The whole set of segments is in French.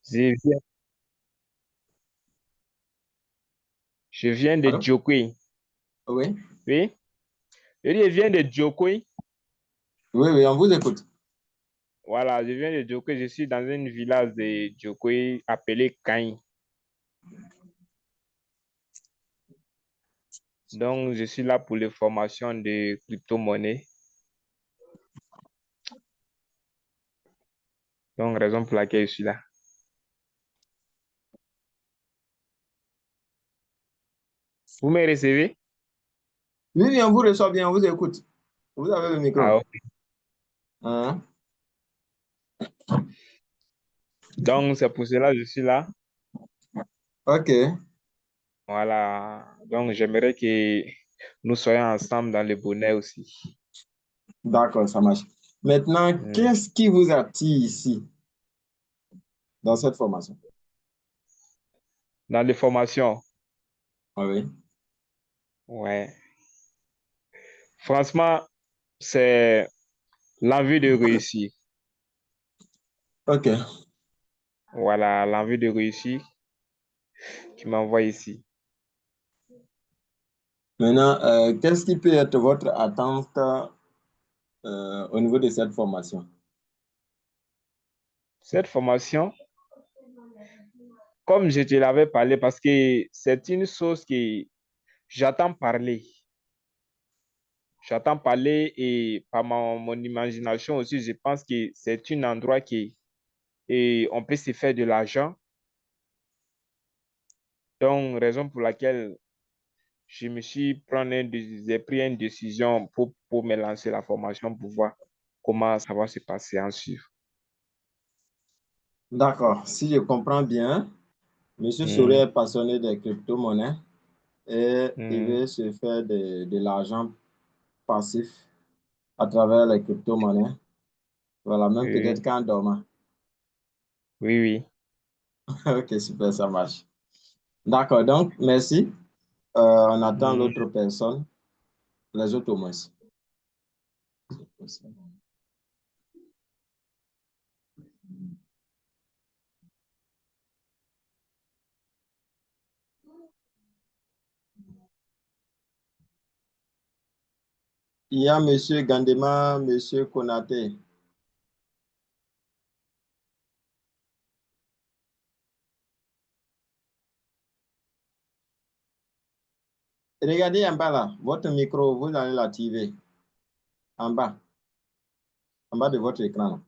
Je viens, je viens de Allô? Djokwe. Oui, Oui? Je dis, je viens de Djokwe. oui, oui, on vous écoute. Voilà, je viens de Djokwe. Je suis dans une village de Djokwe appelée Kain. Donc, je suis là pour les formations de crypto-monnaie. Donc, raison pour laquelle je suis là. Vous me recevez? Oui, oui, on vous reçoit bien, on vous écoute. Vous avez le Ah, micro. ok. Hein? Donc, c'est pour cela que je suis là. Ok, Voilà. Donc, j'aimerais que nous soyons ensemble dans le bonheur aussi. d'accord, ça marche. Maintenant, Hmm. qu'est-ce qui vous attire ici, dans cette formation? Dans les formations, Ah oui. ouais. Franchement, c'est l'envie de réussir. Ok. Voilà, l'envie de réussir qui m'envoie ici. Maintenant, qu'est-ce qui peut être votre attente au niveau de cette formation? Cette formation, comme je te l'avais parlé, parce que c'est une chose que j'attends parler. J'attends parler et par mon imagination aussi, je pense que c'est un endroit qui et on peut se faire de l'argent. Donc, raison pour laquelle j'ai pris une décision pour me lancer la formation pour voir comment ça va se passer ensuite. D'accord. Si je comprends bien, Monsieur Souré Hmm, est passionné des crypto-monnaies et il hmm, veut se faire de l'argent passif à travers les crypto-monnaies. Voilà, même peut-être oui, qu'en dormant. oui, oui. Ok, super, ça marche. D'accord, donc merci. On attend Hmm. l'autre personne, les autres au moins. Il y a Monsieur Gandema, Monsieur Konaté. Regardez en bas là, votre micro, vous allez l'activer. En bas de votre écran là.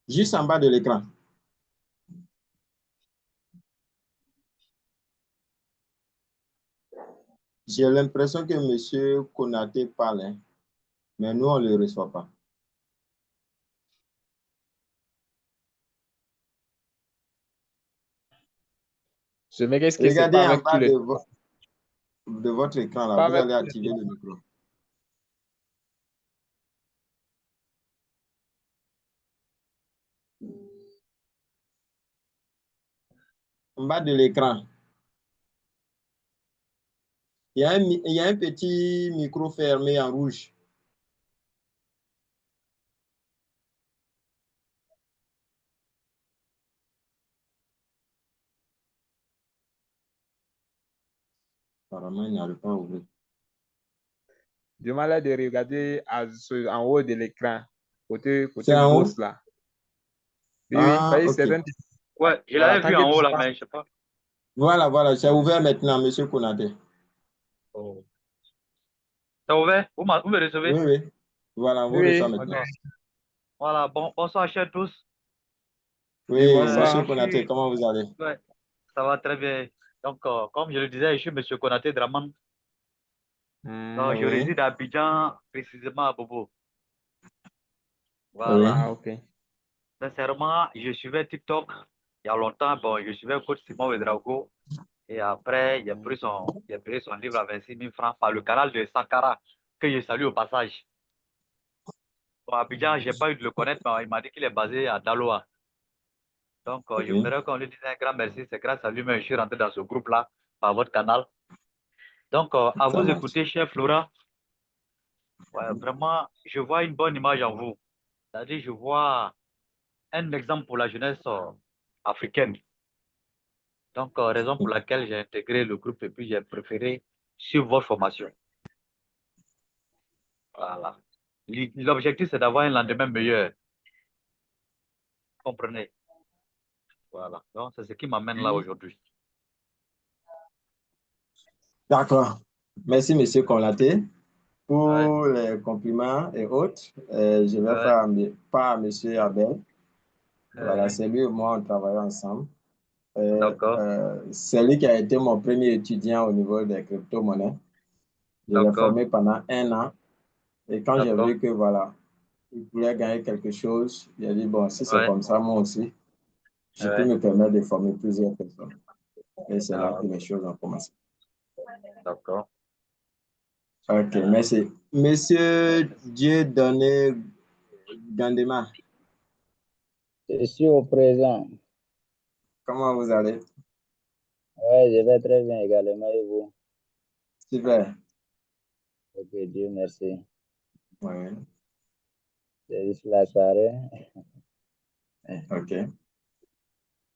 Juste en bas de l'écran. J'ai l'impression que Monsieur Konaté parle, hein, mais nous, on ne le reçoit pas. Mais qu'est-ce que c'est pas Regardez en avec tout bas le de votre écran là, pas vous avec allez tout le activer le micro. En bas de l'écran, il y a un petit micro fermé en rouge. Apparemment, il n'arrive pas à ouvrir. Demande de regarder en haut de l'écran, C'est côté en gauche haut? là. Oui, oui, Ah, ça y est, ok. Ouais, je voilà, l'avais tant vu que en haut tu là, passes. mais je sais pas. Voilà, voilà, c'est ouvert maintenant, Monsieur Konaté. Oh. C'est ouvert? Vous me Oui, recevez? oui. Voilà, on vous reçoit Oui, Ok. maintenant. Voilà, bonsoir, chers tous. oui, Oui, Monsieur bonsoir. Je Konaté, suis. comment vous allez? Ouais, ça va très bien. Donc, comme je le disais, je suis Monsieur Konaté Draman. Donc, je Oui, réside à Abidjan, précisément à Bobo. oui. Voilà. Ah, ok. Sincèrement, je suivais TikTok il y a longtemps. Bon, je suivais coach Simon Wedraogo. Et après, il a pris son livre à 26 000 francs par le canal de Sankara, que je salue au passage. Bon, à Abidjan, je n'ai pas eu de le connaître, mais il m'a dit qu'il est basé à Daloa. Donc, je Oui. voudrais qu'on lui dise un grand merci. C'est grâce à lui que je suis rentré dans ce groupe-là, par votre canal. Donc, à Ça vous marche. écouter, cher Flora. Ouais, vraiment, je vois une bonne image en vous. C'est-à-dire, je vois un exemple pour la jeunesse africaine. Donc, raison pour laquelle j'ai intégré le groupe et puis j'ai préféré suivre votre formation. Voilà. L'objectif, c'est d'avoir un lendemain meilleur. Vous comprenez? Voilà. Donc, c'est ce qui m'amène là aujourd'hui. D'accord. Merci, Monsieur Conlaté, Ouais, pour les compliments et autres. Je vais ouais, faire part à Monsieur Abel. Voilà, ouais. c'est lui et moi, on travaille ensemble. D'accord, C'est lui qui a été mon premier étudiant au niveau des crypto-monnaies. Je l'ai d'accord, formé pendant 1 an. Et quand j'ai d'accord. vu que, voilà, il voulait gagner quelque chose, j'ai dit, bon, si c'est Ouais, comme ça, moi aussi, je peux ouais. me permettre de former plusieurs personnes. Et c'est là Ah, que les choses ont commencé. d'accord. OK, merci. Monsieur Dieudonné Gandema, Je suis au présent. comment vous allez? Ouais, je vais très bien également et vous? Super. Ok, Dieu merci. Oui, C'est juste la soirée. OK.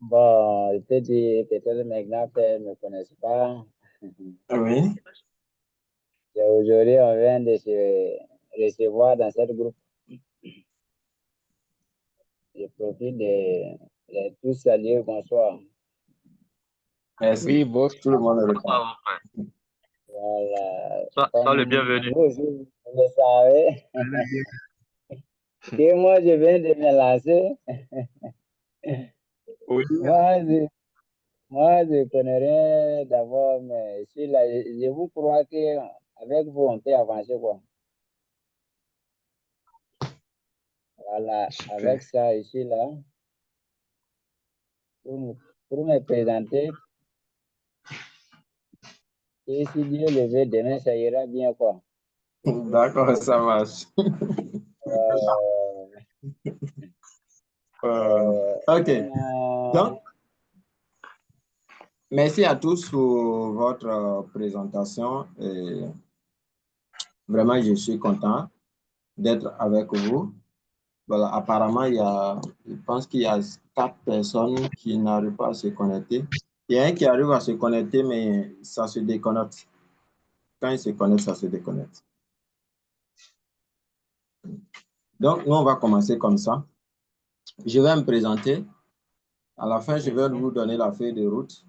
Bon, je te dis, peut-être maintenant qu'ils ne me connaissent pas. Oui, Aujourd'hui, on vient de se recevoir dans cette groupe. Je profite de tous saluer, bonsoir. merci. Oui, boss. Tout le monde est Bonsoir, content. mon frère. Voilà. Sois le Comme bienvenu. vous aussi, vous le savez, que moi, je viens de me lancer. Oui. Moi, moi, je connais rien d'abord, mais si là, je vous crois qu'avec vous, on peut avancer, quoi. Voilà, Super. avec ça, ici, là, pour me présenter, et si Dieu le veut, demain, ça ira bien, quoi. D'accord, ça marche. Euh, Euh, OK. Donc, merci à tous pour votre présentation. Et vraiment, je suis content d'être avec vous. Voilà, apparemment, je pense qu'il y a 4 personnes qui n'arrivent pas à se connecter. Il y a un qui arrive à se connecter, mais ça se déconnecte. Quand il se connecte, ça se déconnecte. Donc, nous, on va commencer comme ça. Je vais me présenter. À la fin, je vais vous donner la feuille de route.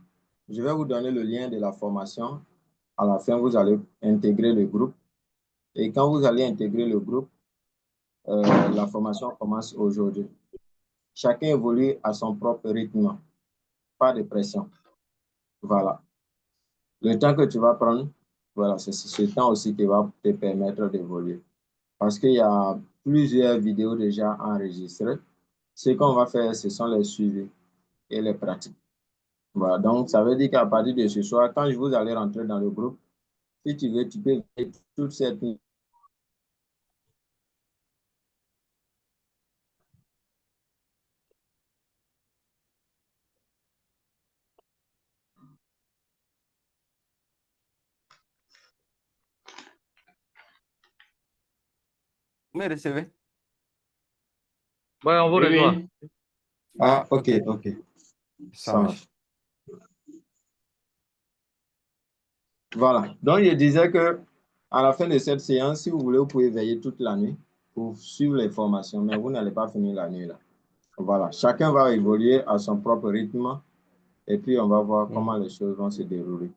Je vais vous donner le lien de la formation. À la fin, vous allez intégrer le groupe. Et quand vous allez intégrer le groupe, la formation commence aujourd'hui. Chacun évolue à son propre rythme. Pas de pression. Voilà. Le temps que tu vas prendre, voilà, c'est ce temps aussi qui va te permettre d'évoluer. Parce qu'il y a plusieurs vidéos déjà enregistrées. Ce qu'on va faire, ce sont les suivis et les pratiques. Voilà, donc ça veut dire qu'à partir de ce soir, quand vous allez rentrer dans le groupe, si tu veux, tu peux faire toute cette... Me recevez? Ouais, on vous Oui, reçoit. oui. Ah, OK, OK. Ça Ça marche. marche. Voilà. Donc, je disais que à la fin de cette séance, si vous voulez, vous pouvez veiller toute la nuit pour suivre les formations, mais vous n'allez pas finir la nuit là. Voilà. Chacun va évoluer à son propre rythme et puis on va voir comment les choses vont se dérouler.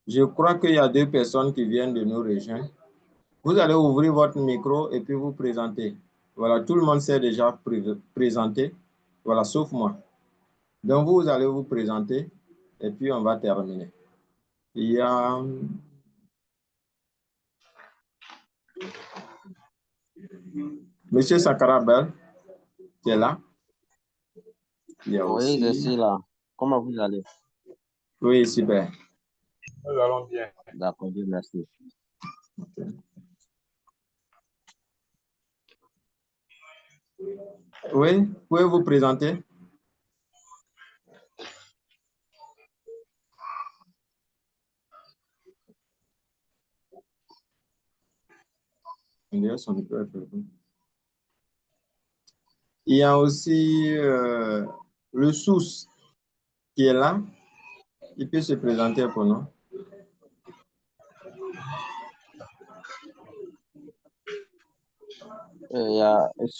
Je crois qu'il y a 2 personnes qui viennent de nous rejoindre. Vous allez ouvrir votre micro et puis vous présenter. Voilà, tout le monde s'est déjà présenté. Voilà, sauf moi. Donc, vous allez vous présenter et puis on va terminer. Il y a Monsieur Sakarabel qui est là. Il y a Oui, je aussi. suis là. Comment vous allez? Oui, super. Nous allons bien. D'accord, Dieu merci. Oui, pouvez-vous présenter? D'ailleurs, son micro est fermé. Il y a aussi le Sous qui est là. Il peut se présenter pour nous.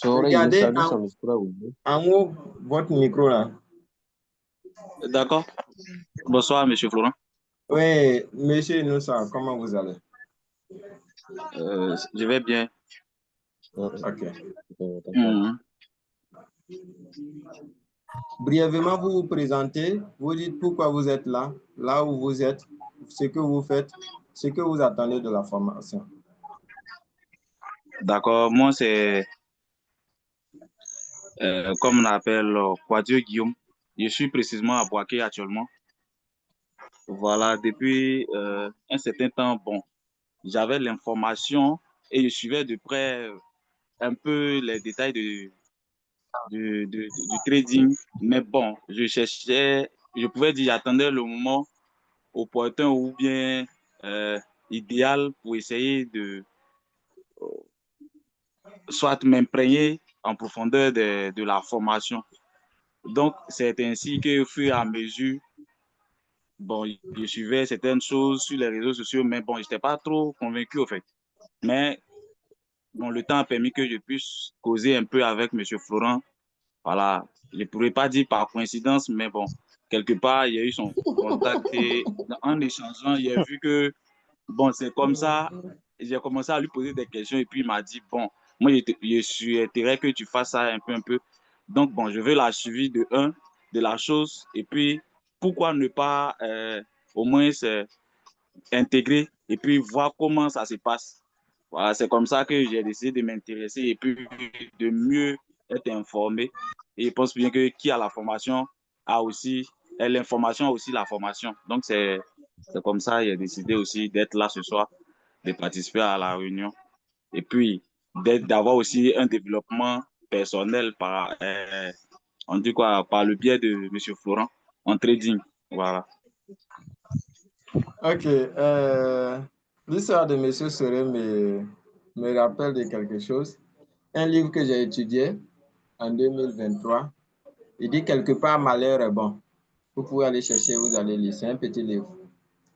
Regardez en haut votre micro là. D'accord. Bonsoir, Monsieur Florent. Oui, monsieur Noussa, comment vous allez? Je vais bien. Ok. Mhm. Brièvement, vous vous présentez, vous dites pourquoi vous êtes là, là où vous êtes, ce que vous faites, ce que vous attendez de la formation. D'accord. Moi, c'est comme on appelle Kouadio Guillaume. Je suis précisément à Boaké actuellement. Voilà, depuis un certain temps, bon, j'avais l'information et je suivais de près un peu les détails du trading. Mais bon, je cherchais, je pouvais dire, j'attendais le moment opportun ou bien idéal pour essayer de soit m'imprégner en profondeur de la formation. Donc, c'est ainsi que, au fur et à mesure, bon, je suivais certaines choses sur les réseaux sociaux, mais bon, je n'étais pas trop convaincu, au fait. Mais bon, le temps a permis que je puisse causer un peu avec M. Florent. Voilà, je ne pourrais pas dire par coïncidence, mais bon, quelque part, il y a eu son contact et en échangeant, il a vu que, bon, c'est comme ça. J'ai commencé à lui poser des questions et puis il m'a dit, bon, moi, je suis intérêt que tu fasses ça un peu. Donc, bon, je veux la suivi de la chose et puis pourquoi ne pas au moins intégrer et puis voir comment ça se passe. Voilà, c'est comme ça que j'ai décidé de m'intéresser et puis de mieux être informé. Et je pense bien que qui a la formation a aussi, l'information a aussi la formation. Donc, c'est comme ça que j'ai décidé aussi d'être là ce soir, de participer à la réunion. Et puis, d'avoir aussi un développement personnel on dit quoi, par le biais de M. Florent en trading. Voilà. Ok. L'histoire de Monsieur Seré me rappelle de quelque chose. Un livre que j'ai étudié en 2023, il dit quelque part malheur est bon. Vous pouvez aller chercher, vous allez lire. C'est un petit livre.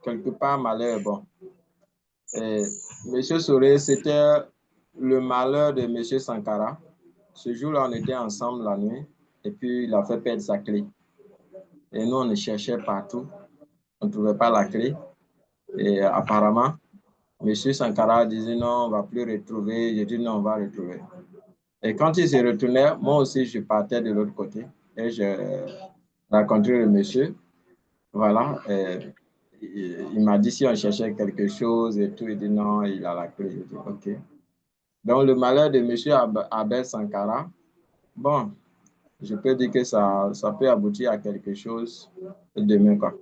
Quelque part malheur est bon. Et Monsieur Soré, c'était le malheur de Monsieur Sankara. Ce jour-là, on était ensemble la nuit et puis il a fait perdre sa clé. Et nous, on le cherchait partout. On ne trouvait pas la clé. Et apparemment, Monsieur Sankara disait non, on ne va plus retrouver. J'ai dit non, on va retrouver. Et quand il se retournait, moi aussi, je partais de l'autre côté. Et j'ai rencontré le monsieur. Voilà. Et il m'a dit si on cherchait quelque chose et tout. Il dit non, il a la clé. Je dis OK. Donc, le malheur de monsieur Abel Sankara, bon, je peux dire que ça peut aboutir à quelque chose demain, quoi.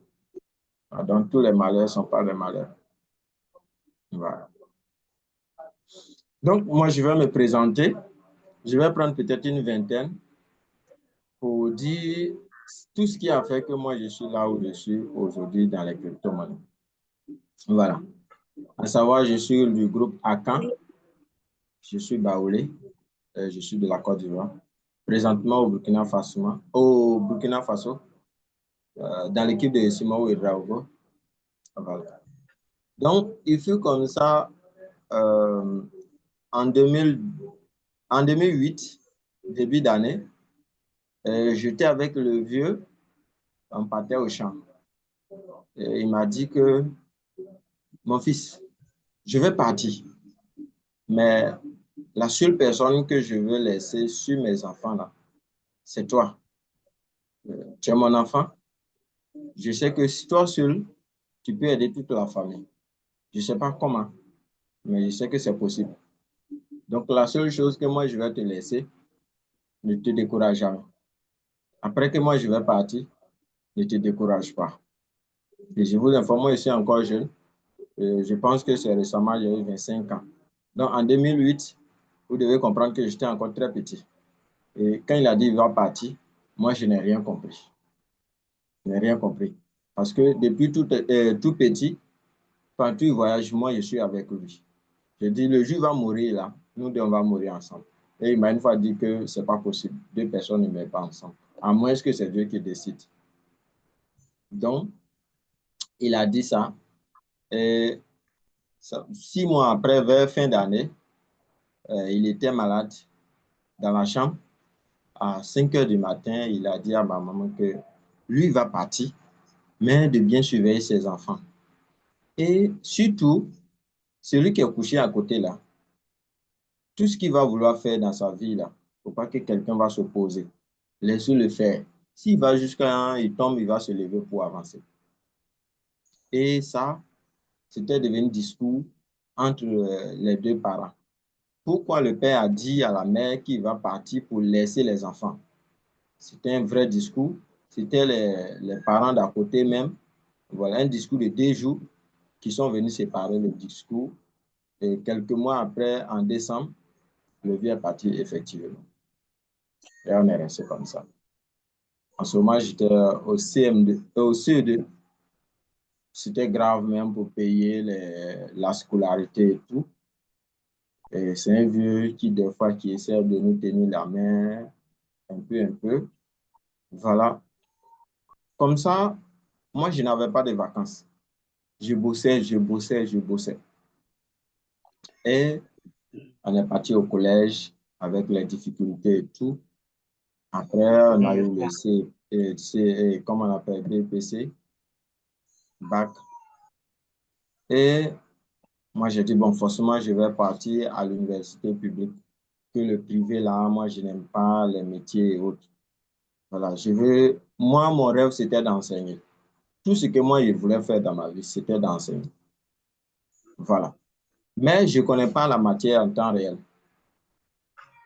Donc, tous les malheurs ne sont pas des malheurs. Voilà. Donc, moi, je vais me présenter. Je vais prendre peut-être une vingtaine pour dire tout ce qui a fait que moi, je suis là où je suis aujourd'hui dans les crypto-monnaies. Voilà. À savoir, je suis du groupe Akan. Je suis baoulé. Je suis de la Côte d'Ivoire. Présentement au Burkina Faso, dans l'équipe de Simon Ouedraogo. Voilà. Donc, il fut comme ça en 2008, début d'année, j'étais avec le vieux, on partait au champ. Et il m'a dit que, mon fils, je vais partir, mais la seule personne que je veux laisser sur mes enfants, là, c'est toi. Tu es mon enfant. Je sais que si toi seul, tu peux aider toute la famille. Je ne sais pas comment, mais je sais que c'est possible. Donc, la seule chose que moi, je vais te laisser, ne te décourage jamais. Après que moi, je vais partir, ne te décourage pas. Et je vous informe, moi, je suis encore jeune. Je pense que c'est récemment, j'ai eu 25 ans. Donc, en 2008, vous devez comprendre que j'étais encore très petit. Et quand il a dit qu'il va partir, moi, je n'ai rien compris. Je n'ai rien compris. Parce que depuis tout petit, partout où il voyage, moi, je suis avec lui. J'ai dit, le juif va mourir là, nous deux, on va mourir ensemble. Et il m'a une fois dit que ce n'est pas possible. Deux personnes ne meurent pas ensemble, à moins que c'est Dieu qui décide. Donc, il a dit ça. Et 6 mois après, vers fin d'année, il était malade dans la chambre. À 5 heures du matin, il a dit à ma maman que lui va partir, mais de bien surveiller ses enfants. Et surtout, celui qui est couché à côté là, tout ce qu'il va vouloir faire dans sa vie là, il ne faut pas que quelqu'un va s'opposer. Laissez-le le faire. S'il va jusqu'à il tombe, il va se lever pour avancer. Et ça, c'était devenu un discours entre les deux parents. Pourquoi le père a dit à la mère qu'il va partir pour laisser les enfants? C'était un vrai discours. C'était les parents d'à côté même. Voilà, un discours de 2 jours qui sont venus séparer le discours. Et quelques mois après, en décembre, le vieux est parti effectivement. Et on est resté comme ça. En ce moment, j'étais au CM2, au CE2. C'était grave même pour payer la scolarité et tout. Et c'est un vieux qui, des fois, qui essaie de nous tenir la main, un peu. Voilà. Comme ça, moi, je n'avais pas de vacances. Je bossais. Et on est parti au collège avec les difficultés et tout. Après, on a eu le comment on appelle, BPC, bac. Et moi, j'ai dit, bon, forcément, je vais partir à l'université publique. Que le privé, là, moi, je n'aime pas les métiers et autres. Voilà, moi, mon rêve, c'était d'enseigner. Tout ce que moi, je voulais faire dans ma vie, c'était d'enseigner. Voilà. Mais je ne connais pas la matière en temps réel.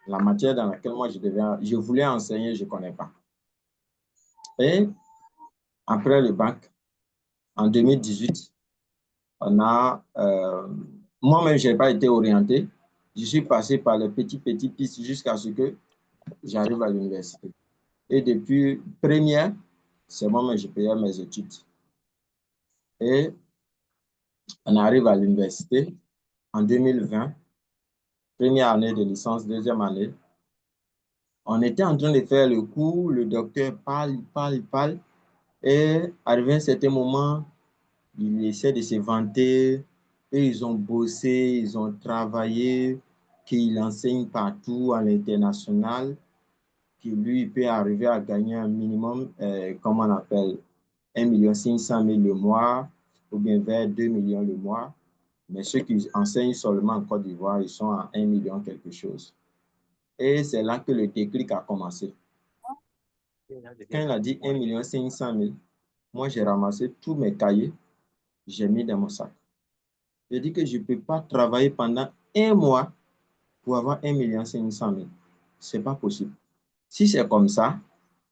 La matière dans laquelle moi, je voulais enseigner, je ne connais pas. Et après le bac, en 2018, moi-même, je n'ai pas été orienté. Je suis passé par les petites pistes jusqu'à ce que j'arrive à l'université. Et depuis première, c'est moi-même, je payais mes études. Et on arrive à l'université en 2020, première année de licence, deuxième année. On était en train de faire le cours, le docteur parle. Et arrivé à un certain moment, il essaie de se vanter. Et ils ont bossé, ils ont travaillé, qu'il enseigne partout à l'international, qu'il lui peut arriver à gagner un minimum, comment on appelle, 1,5 million le mois, ou bien vers 2 millions le mois. Mais ceux qui enseignent seulement en Côte d'Ivoire, ils sont à 1 million quelque chose. Et c'est là que le déclic a commencé. Quand il a dit 1,5 million, moi j'ai ramassé tous mes cahiers, j'ai mis dans mon sac. J'ai dit que je ne peux pas travailler pendant 1 mois pour avoir 1,5 million. Ce n'est pas possible. Si c'est comme ça,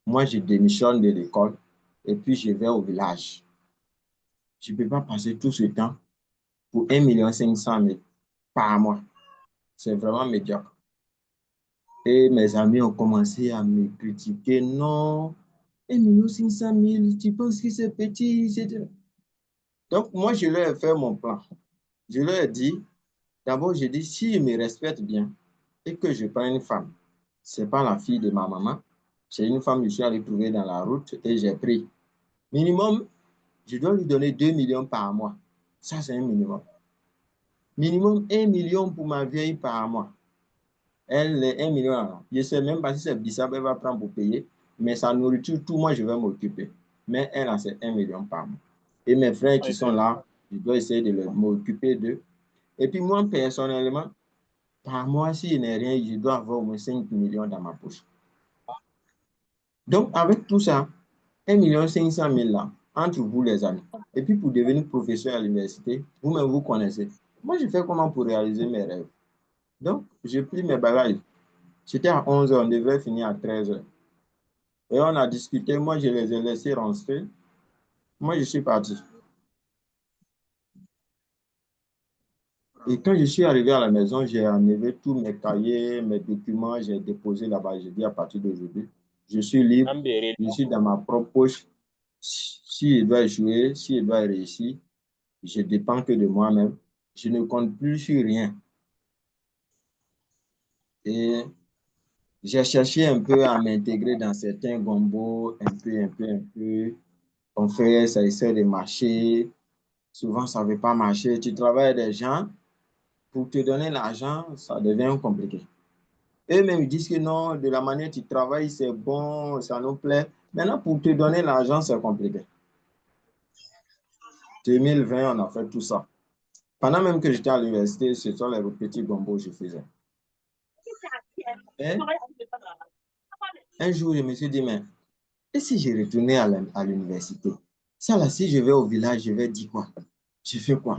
moi je démissionne de l'école et puis je vais au village. Je ne peux pas passer tout ce temps pour 1,5 million par mois. C'est vraiment médiocre. Et mes amis ont commencé à me critiquer. Non, 1,5 million, tu penses que c'est petit? Donc, moi, je leur ai fait mon plan. Je leur ai dit, d'abord, j'ai dit, s'ils me respectent bien et que je prends une femme, ce n'est pas la fille de ma maman. C'est une femme que je suis allé trouver dans la route et j'ai pris. Minimum, je dois lui donner 2 millions par mois. Ça, c'est un minimum. Minimum 1 million pour ma vieille par mois. Elle est 1 million. Je ne sais même pas si c'est Bissab, elle va prendre pour payer, mais sa nourriture, tout, moi, je vais m'occuper. Mais elle a c'est 1 million par mois. Et mes frères qui sont là, je dois essayer de m'occuper d'eux. Et puis moi, personnellement, par mois, si je n'ai rien, je dois avoir au moins 5 millions dans ma poche. Donc, avec tout ça, 1,5 million là, entre vous les amis. Et puis pour devenir professeur à l'université, vous-même vous connaissez. Moi, je fais comment pour réaliser mes rêves? Donc, j'ai pris mes bagages. C'était à 11 h, on devait finir à 13 h. Et on a discuté, moi je les ai laissés rentrer. Moi, je suis parti. Et quand je suis arrivé à la maison, j'ai enlevé tous mes cahiers, mes documents, j'ai déposé là-bas. J'ai dit à partir d'aujourd'hui, je suis libre, je suis dans ma propre poche. Si je dois jouer, si je dois réussir, je ne dépends que de moi-même. Je ne compte plus sur rien. Et j'ai cherché un peu à m'intégrer dans certains gombos, un peu. On fait, ça essaie de marcher. Souvent, ça ne veut pas marcher. Tu travailles avec des gens, pour te donner l'argent, ça devient compliqué. Eux-mêmes, ils disent que non, de la manière dont tu travailles, c'est bon, ça nous plaît. Maintenant, pour te donner l'argent, c'est compliqué. 2020, on a fait tout ça. Pendant même que j'étais à l'université, ce sont les petits gombos que je faisais. Et un jour, je me suis dit, mais et si je retournais à l'université? Ça là, si je vais au village, je vais dire quoi? Je fais quoi?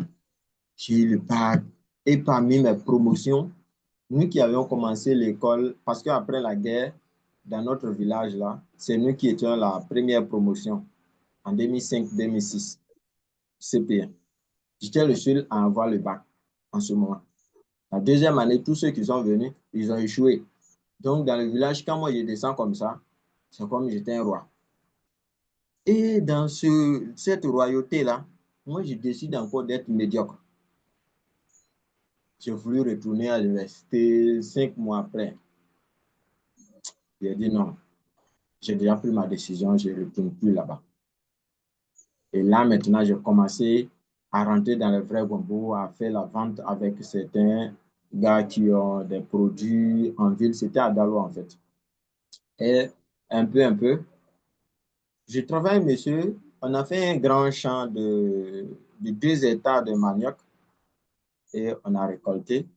J'ai eu le bac. Et parmi mes promotions, nous qui avions commencé l'école, parce qu'après la guerre, dans notre village là, c'est nous qui étions la première promotion en 2005-2006, CP1. J'étais le seul à avoir le bac en ce moment. La deuxième année, tous ceux qui sont venus, ils ont échoué. Donc, dans le village, quand moi je descends comme ça, c'est comme j'étais un roi. Et dans cette royauté-là, moi, je décide encore d'être médiocre. J'ai voulu retourner à l'université 5 mois après. J'ai dit non, j'ai déjà pris ma décision, je ne retourne plus là-bas. Et là, maintenant, j'ai commencé à rentrer dans le vrai gombo, à faire la vente avec certains gars qui ont des produits en ville. C'était à Dalo, en fait. Et un peu, je travaille, monsieur. On a fait un grand champ de 2 hectares de manioc et on a récolté.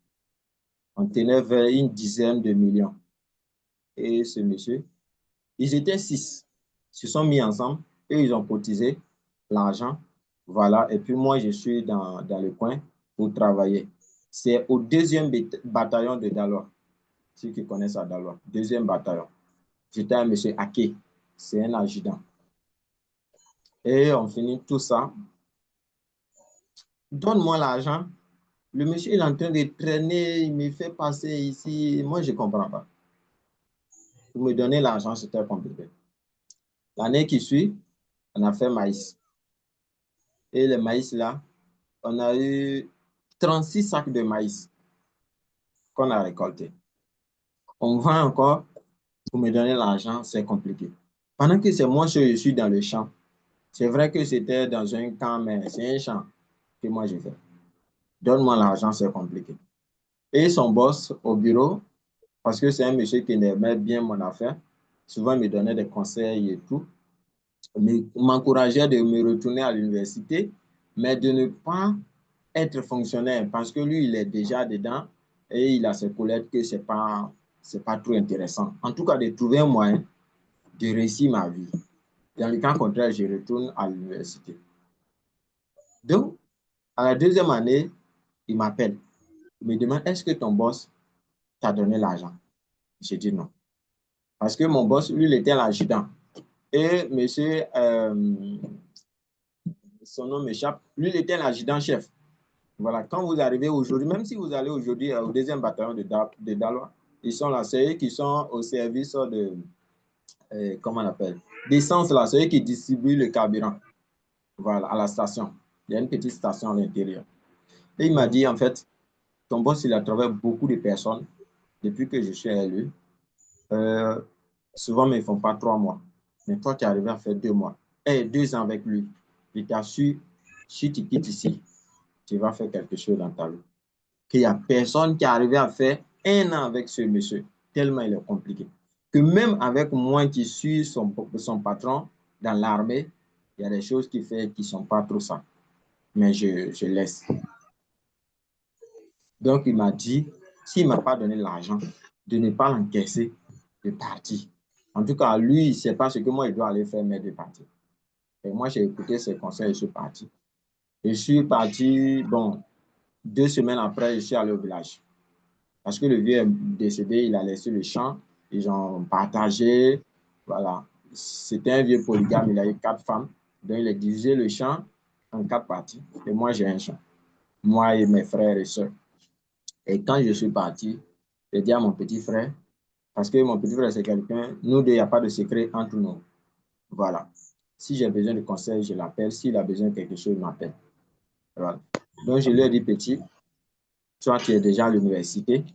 On tenait vers une dizaine de millions. Et ce monsieur, ils étaient 6. Ils se sont mis ensemble et ils ont cotisé l'argent. Voilà. Et puis moi, je suis dans le coin pour travailler. C'est au 2e bataillon de Daloa. Ceux qui connaissent à Daloa. 2e bataillon. J'étais à monsieur Ake. C'est un adjudant. Et on finit tout ça. Donne-moi l'argent. Le monsieur il est en train de traîner, il me fait passer ici. Moi, je ne comprends pas. Pour me donner l'argent, c'était compliqué. L'année qui suit, on a fait maïs. Et le maïs là, on a eu 36 sacs de maïs qu'on a récoltés. On vend encore, pour me donner l'argent, c'est compliqué. Pendant que c'est moi, je suis dans le champ. C'est vrai que c'était dans un camp, mais c'est un champ que moi je fais. Donne-moi l'argent, c'est compliqué. Et son boss au bureau, parce que c'est un monsieur qui aimait bien mon affaire, souvent il me donnait des conseils et tout, m'encourageait de me retourner à l'université, mais de ne pas être fonctionnaire parce que lui, il est déjà dedans et il a ses collègues que c'est pas trop intéressant. En tout cas, de trouver un moyen de réussir ma vie. Dans le cas contraire, je retourne à l'université. Donc, à la 2e année, il m'appelle. Il me demande, est-ce que ton boss t'a donné l'argent? J'ai dit non. Parce que mon boss, lui, il était l'adjudant. Et monsieur, son nom m'échappe, lui, il était l'adjudant-chef. Voilà, quand vous arrivez aujourd'hui, même si vous allez aujourd'hui au 2e bataillon de Daloa, ils sont là, c'est eux qui sont au service de, comment on appelle, d'essence là, c'est eux qui distribuent le carburant, voilà, à la station. Il y a une petite station à l'intérieur. Et il m'a dit, en fait, ton boss, il a travaillé avec beaucoup de personnes depuis que je suis élu. Souvent, mais ils ne font pas 3 mois. Mais toi, tu es arrivé à faire 2 mois. Et 2 ans avec lui. Il t'assure, si tu quittes ici, tu vas faire quelque chose dans ta vie. Qu'il n'y a personne qui est arrivé à faire 1 an avec ce monsieur, tellement il est compliqué. Que même avec moi qui suis son patron dans l'armée, il y a des choses qu'il fait qui ne sont pas trop ça. Mais je laisse. Donc, il m'a dit, s'il ne m'a pas donné l'argent, de ne pas l'encaisser, de partir. En tout cas, lui, il ne sait pas ce que moi, il doit aller faire, mais de partir. Et moi, j'ai écouté ses conseils et je suis parti. Je suis parti, bon, 2 semaines après, je suis allé au village. Parce que le vieux est décédé, il a laissé le champ, ils ont partagé, voilà. C'était un vieux polygame, il a eu 4 femmes, donc il a divisé le champ en 4 parties. Et moi, j'ai un champ, moi et mes frères et sœurs. Et quand je suis parti, j'ai dit à mon petit frère, parce que mon petit frère, c'est quelqu'un, nous deux, il n'y a pas de secret entre nous. Voilà. Si j'ai besoin de conseils, je l'appelle. S'il a besoin de quelque chose, il m'appelle. Voilà. Donc, je lui ai dit, petit, toi, tu es déjà à l'université, il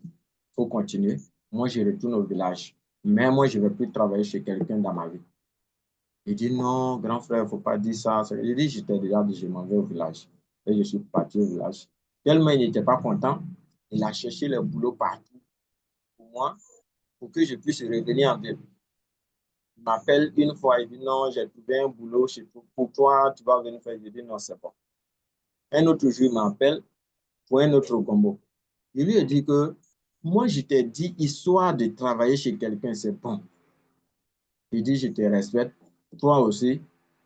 faut continuer. moi, je retourne au village. Mais moi, je ne vais plus travailler chez quelqu'un dans ma vie. Il dit, non, grand frère, il ne faut pas dire ça. Il dit, je t'ai déjà dit, je m'en vais au village. Et je suis parti au village. Tellement il n'était pas content, il a cherché le boulot partout pour moi, pour que je puisse revenir en ville. Il m'appelle une fois, il dit, non, j'ai trouvé un boulot pour toi, tu vas venir faire. Je dis, non, c'est bon. Un autre jour, il m'appelle pour un autre combo. Je lui ai dit que moi, je t'ai dit, histoire de travailler chez quelqu'un, c'est bon. Il dit, je te respecte. Toi aussi,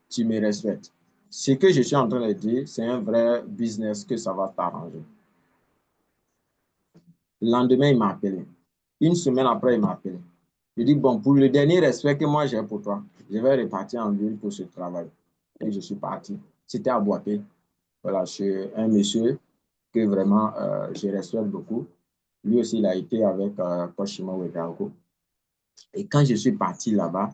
tu me respectes. Ce que je suis en train de dire, c'est un vrai business que ça va t'arranger. Le lendemain, il m'a appelé. Une semaine après, il m'a appelé. Je dis, bon, pour le dernier respect que moi j'ai pour toi, je vais repartir en ville pour ce travail. Et je suis parti. C'était à Boité. Voilà, chez un monsieur que vraiment je respecte beaucoup. Lui aussi, il a été avec Koshima Wedanko. Et quand je suis parti là-bas,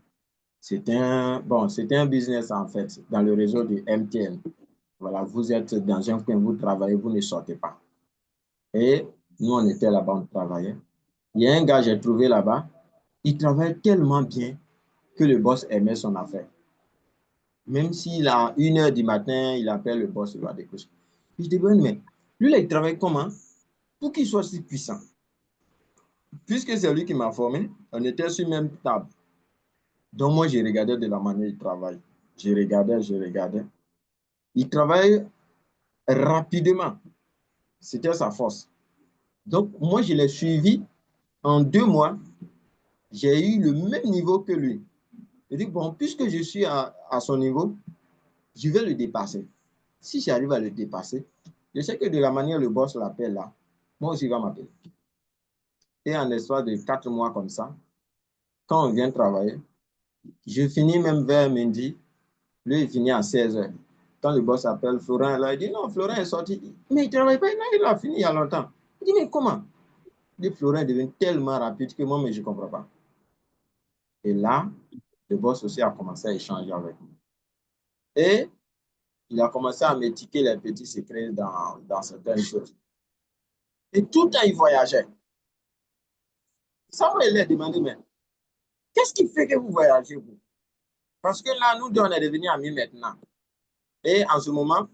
c'était un business en fait dans le réseau de MTN. Voilà, vous êtes dans un coin, vous travaillez, vous ne sortez pas. Et nous, on était là-bas, on travaillait. Il y a un gars que j'ai trouvé là-bas, il travaille tellement bien que le boss aimait son affaire. Même s'il a 1h du matin, il appelle le boss, il va décrocher. Je dis, bon, mais lui, là, il travaille comment pour qu'il soit si puissant? Puisque c'est lui qui m'a formé, on était sur la même table. Donc, moi, je regardais de la manière il travaille. Je regardais. Il travaille rapidement. C'était sa force. Donc, moi, je l'ai suivi en 2 mois. J'ai eu le même niveau que lui. Je dis, bon, puisque je suis à son niveau, je vais le dépasser. Si j'arrive à le dépasser, je sais que de la manière le boss l'appelle là, moi aussi, il va m'appeler. Et en l'espace de 4 mois comme ça, quand on vient travailler, je finis même vers midi, lui, il finit à 16h. Quand le boss appelle Florent, là, il dit non, Florent est sorti. Mais il ne travaille pas, il a fini il y a longtemps. Il dit, mais comment? Il dit, Florent est devenu tellement rapide que moi, mais je ne comprends pas. Et là, le boss aussi a commencé à échanger avec moi. Et il a commencé à m'étiqueter les petits secrets dans certaines choses. Et tout le temps, il voyageait. Ça me l'a demandé, mais qu'est-ce qui fait que vous voyagez, vous? Parce que là, nous deux, on est devenus amis maintenant. Et en ce moment,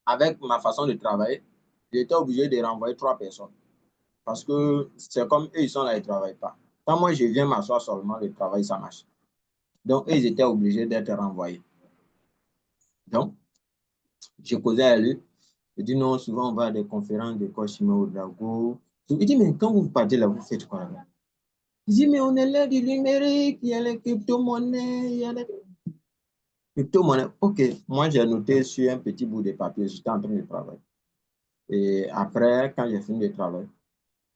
avec ma façon de travailler, j'étais obligé de renvoyer 3 personnes. Parce que c'est comme eux, ils sont là, ils ne travaillent pas. Quand moi, je viens m'asseoir seulement, le travail, ça marche. Donc, eux, ils étaient obligés d'être renvoyés. Donc, je causais à lui. Je dis non, souvent, on va à des conférences de Koshima au Drago. Il dit, mais quand vous partez là, vous faites quoi là? Il dit, mais on est là du numérique, il y a les crypto-monnaies, il y a les crypto-monnaies. OK, moi, j'ai noté sur un petit bout de papier, j'étais en train de travailler. Et après, quand j'ai fini de travailler,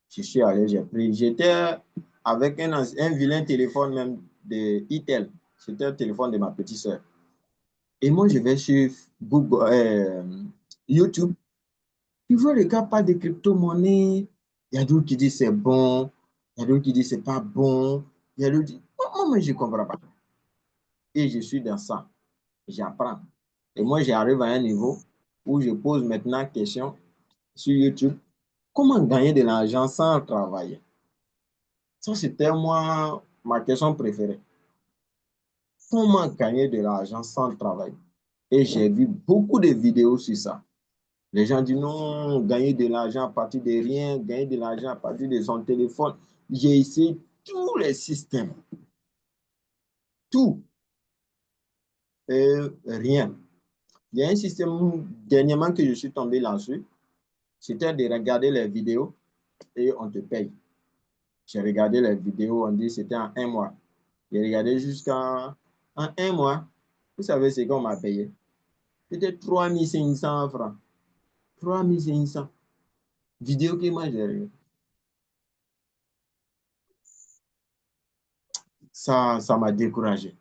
je suis allé, j'ai pris, j'étais avec un vilain téléphone même de Itel. C'était un téléphone de ma petite soeur. Et moi, je vais sur Google, YouTube. Tu vois, les gars parlent de crypto-monnaie. Il y a d'autres qui disent c'est bon. Il y a d'autres qui disent c'est pas bon. Il y a d'autres qui disent, moi, je ne comprends pas. Et je suis dans ça. J'apprends. Et moi, j'arrive à un niveau où je pose maintenant question sur YouTube. Comment gagner de l'argent sans travailler? Ça, c'était moi, ma question préférée. Comment gagner de l'argent sans travail? Et j'ai vu beaucoup de vidéos sur ça. Les gens disent non, gagner de l'argent à partir de rien, gagner de l'argent à partir de son téléphone. J'ai essayé tous les systèmes. Tout. Et rien. Il y a un système dernièrement que je suis tombé là-dessus. C'était de regarder les vidéos et on te paye. J'ai regardé les vidéos, on dit c'était en 1 mois. J'ai regardé jusqu'en 1 mois. Vous savez ce qu'on m'a payé? C'était 3500 francs. 3500. Vidéo que moi j'ai regardé. Ça m'a découragé.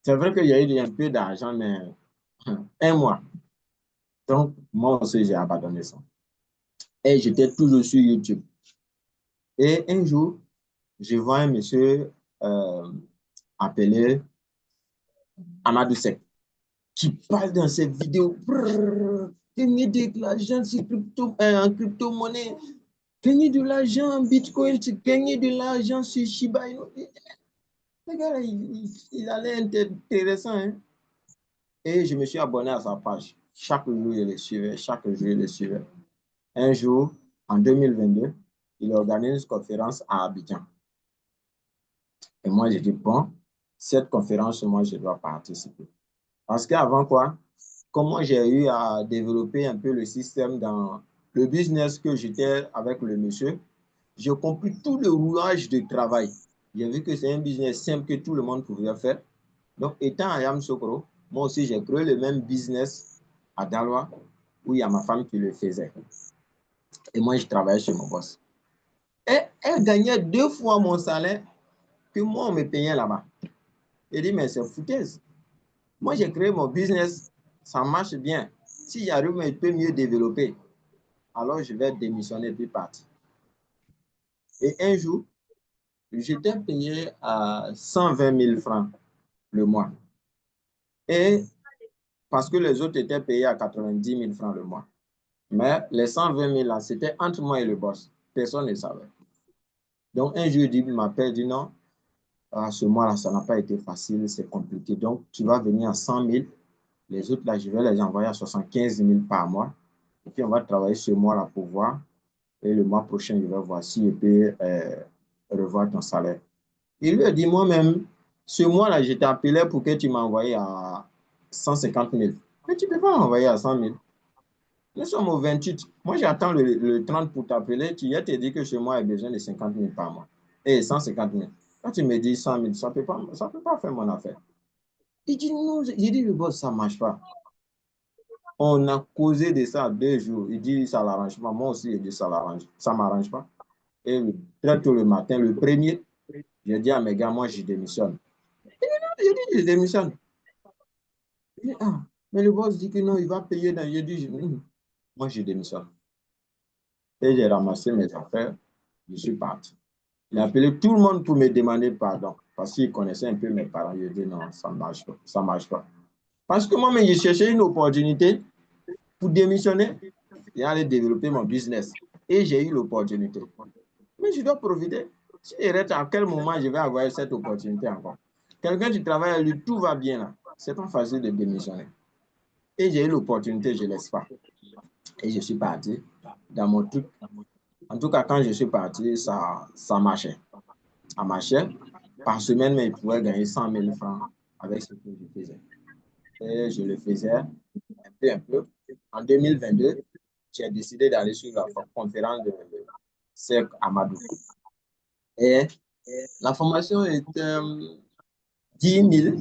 C'est vrai qu'il y a eu un peu d'argent, mais 1 mois. Donc, moi aussi, j'ai abandonné ça. Et j'étais toujours sur YouTube. Et un jour, je vois un monsieur appelé Amadou Seck qui parle dans ses vidéos. Gagner de l'argent en crypto-monnaie. gagner de l'argent en Bitcoin, gagner de l'argent sur Shiba Inu. Le gars, il a l'air intéressant. Hein? Et je me suis abonné à sa page. Chaque jour, je le suivais. Chaque jour, je le suivais. Un jour, en 2022, il organise une conférence à Abidjan. Et moi, j'ai dit, bon, cette conférence, moi, je dois participer. Parce qu'avant quoi, comment j'ai eu à développer un peu le système dans le business que j'étais avec le monsieur, j'ai compris tout le rouage de travail. J'ai vu que c'est un business simple que tout le monde pouvait faire. Donc, étant à Yamoussoukro, moi aussi, j'ai créé le même business à Daloa, où il y a ma femme qui le faisait. Et moi, je travaillais chez mon boss. Et elle gagnait 2 fois mon salaire que moi, on me payait là-bas. Elle dit, mais c'est foutaise. Moi, j'ai créé mon business, ça marche bien. Si j'arrive à peu mieux développer, alors je vais démissionner puis partir. Et un jour, j'étais payé à 120 000 francs le mois. Et parce que les autres étaient payés à 90 000 francs le mois. Mais les 120 000 là, c'était entre moi et le boss. Personne ne savait. Donc un jour, il m'appelle, il dit non, à ce mois-là, ça n'a pas été facile, c'est compliqué. Donc tu vas venir à 100 000. Les autres, là, je vais les envoyer à 75 000 par mois. Et puis, on va travailler ce mois-là pour voir. Et le mois prochain, je vais voir si je peux revoir ton salaire. Il lui a dit, moi-même, ce mois-là, je t'ai appelé pour que tu m'envoies à 150 000. Mais tu ne peux pas m'envoyer à 100 000. Nous sommes au 28. Moi, j'attends le 30 pour t'appeler. Tu as te dit que ce mois a besoin de 50 000 par mois. Et 150 000. Quand tu me dis 100 000, ça ne peut pas faire mon affaire. Il dit, non, j'ai dit, le boss, ça ne marche pas. On a causé de ça 2 jours. Il dit, ça ne l'arrange pas. Moi aussi, il dit, ça ne m'arrange pas. Et très tôt le matin, le premier, j'ai dit à mes gars, moi, je démissionne. Il dit, non, j'ai dit, je démissionne. Il dit, ah, mais le boss dit que non, il va payer. J'ai dit, moi, je démissionne. Et j'ai ramassé mes affaires. Je suis parti. Il a appelé tout le monde pour me demander pardon. Parce qu'il connaissait un peu mes parents. Il a dit, non, ça ne marche pas. Ça marche pas. Parce que moi, j'ai cherché une opportunité pour démissionner et aller développer mon business. Et j'ai eu l'opportunité. Mais je dois profiter. Si je reste, à quel moment je vais avoir cette opportunité encore? Quelqu'un qui travaille à lui, tout va bien là. C'est pas facile de démissionner. Et j'ai eu l'opportunité, je ne laisse pas. Et je suis parti dans mon truc. En tout cas, quand je suis parti, ça marchait. Ça marchait. Par semaine, mais il pouvait gagner 100 000 francs avec ce que je faisais. Et je le faisais un peu. En 2022, j'ai décidé d'aller sur la conférence de Serge Amadou. Et la formation était 10 000,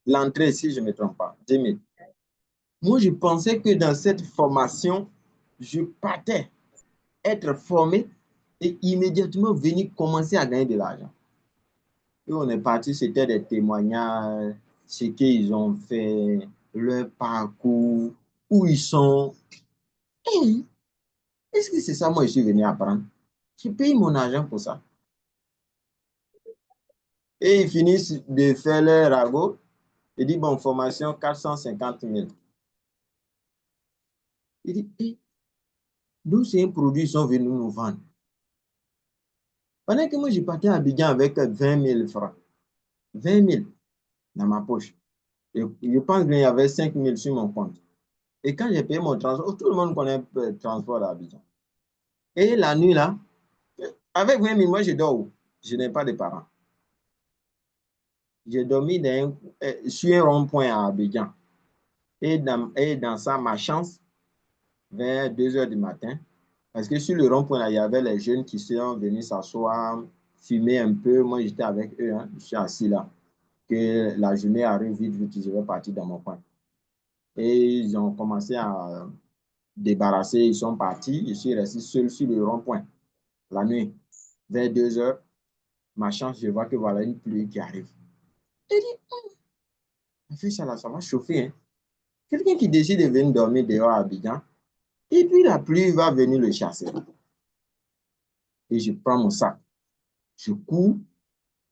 l'entrée, si je ne me trompe pas, 10 000. Moi, je pensais que dans cette formation, je partais être formé et immédiatement venir commencer à gagner de l'argent. Et on est parti, c'était des témoignages, ce qu'ils ont fait, leur parcours, où ils sont. Et est-ce que c'est ça, moi, je suis venu apprendre? Je paye mon argent pour ça. Et ils finissent de faire leur ragot. Ils disent, bon, formation 450 000. Il dit, hey, d'où c'est un produit, ils sont venus nous vendre. Pendant que moi, je partais à Abidjan avec 20 000 francs. 20 000 dans ma poche. Et je pense qu'il y avait 5 000 sur mon compte. Et quand j'ai payé mon transport, tout le monde connaît le transport à Abidjan. Et la nuit, là, avec 20 000, moi, je dors où? Je n'ai pas de parents. J'ai dormi sur un rond-point à Abidjan. Et dans ça, ma chance, vers 2 heures du matin, parce que sur le rond-point, il y avait les jeunes qui sont venus s'asseoir, fumer un peu. Moi, j'étais avec eux, hein, je suis assis là. Que la journée arrive vite, vite, je vais partir dans mon coin. Et ils ont commencé à débarrasser, ils sont partis. Je suis resté seul sur le rond-point la nuit. Vers 2 heures, ma chance, je vois que voilà une pluie qui arrive. Et dit, ça va chauffer. Hein. Quelqu'un qui décide de venir dormir dehors à Abidjan, et puis la pluie va venir le chasser. Et je prends mon sac. Je cours,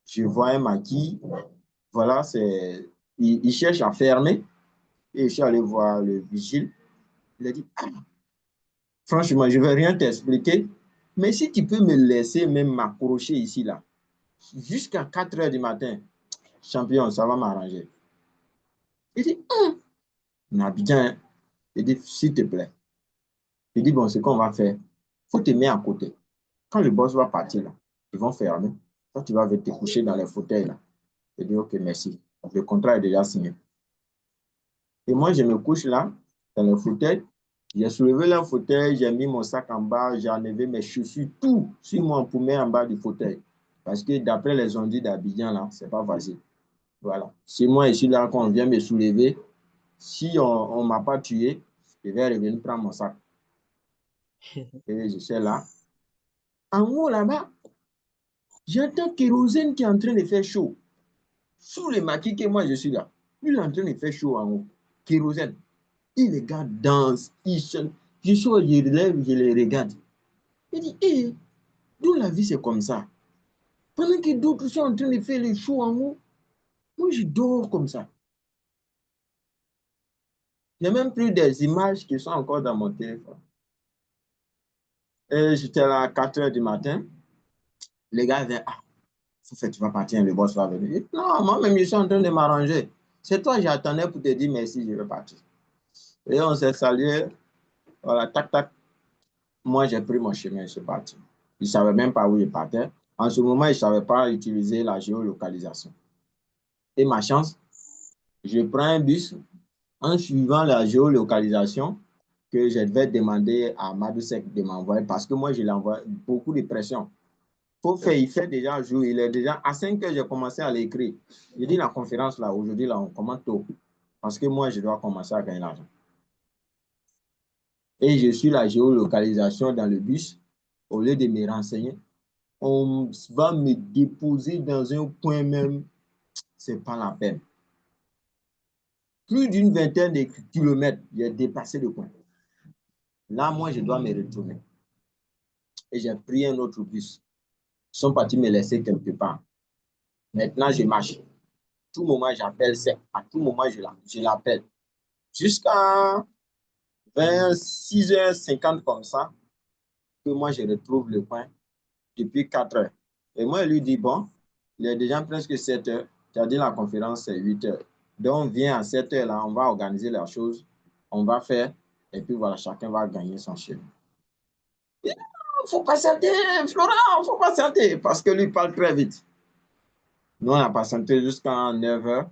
je vois un maquis. Voilà, il cherche à fermer. Et je suis allé voir le vigile. Il a dit, ah, franchement, je ne vais rien t'expliquer. Mais si tu peux me laisser même m'accrocher ici, là, jusqu'à 4 heures du matin, champion, ça va m'arranger. Il dit, Abidjan, il dit, s'il te plaît. Il dit, bon, ce qu'on va faire, il faut te mettre à côté. Quand le boss va partir, là, ils vont fermer. Toi, tu vas te coucher dans les fauteuils, là. Il dit, ok, merci. Le contrat est déjà signé. Et moi, je me couche là, dans le fauteuil. J'ai soulevé le fauteuil, j'ai mis mon sac en bas, j'ai enlevé mes chaussures, tout sur mon poumon en bas du fauteuil. Parce que d'après les ondits d'Abidjan, là, c'est pas facile. Voilà. C'est moi ici, là, quand on vient me soulever, si on ne m'a pas tué, je vais revenir prendre mon sac. Et je suis là. En haut, là-bas, j'entends kérosène qui est en train de faire chaud. Sous les maquis que moi, je suis là. Lui, il est en train de faire chaud en haut. Kérosène. Et les gars dansent, ils chantent. Je suis, je lève, je les regarde. Il dit, hé, d'où la vie, c'est comme ça. Pendant que d'autres sont en train de faire les shows en haut, moi, je dors comme ça. Il y a même plus des images qui sont encore dans mon téléphone. Et j'étais là à 4 heures du matin. Les gars disaient, ah, tu vas partir, le boss va venir. Non, moi-même, je suis en train de m'arranger. C'est toi, j'attendais pour te dire merci, je vais partir. Et on s'est salué. Voilà, tac, tac. Moi, j'ai pris mon chemin, je suis parti. Je ne savais même pas où je partais. En ce moment, je ne savais pas utiliser la géolocalisation. Et ma chance, je prends un bus en suivant la géolocalisation que je devais demander à Madoucek de m'envoyer parce que moi, je l'envoie beaucoup de pression. Il fait déjà jour, il est déjà à 5 heures, j'ai commencé à l'écrire. J'ai dit la conférence là, aujourd'hui, là, on commence tôt parce que moi, je dois commencer à gagner l'argent. Et je suis la géolocalisation dans le bus, au lieu de me renseigner, on va me déposer dans un point même, c'est pas la peine. Plus d'une vingtaine de kilomètres, j'ai dépassé le point. Là, moi, je dois me retourner. Et j'ai pris un autre bus. Ils sont partis me laisser quelque part. Maintenant, je marche. À tout moment, j'appelle, à tout moment, je l'appelle. Jusqu'à 26h50 comme ça, que moi, je retrouve le point depuis 4 heures. Et moi, je lui dis, bon, il est déjà presque 7 heures. Tu as dit la conférence, c'est 8 heures. Donc, viens à 7 heures, là, on va organiser la chose, on va faire, et puis voilà, chacun va gagner son chemin. Il faut patienter, Florent, il faut patienter, parce que lui parle très vite. Nous, on a patienté jusqu'à 9 heures.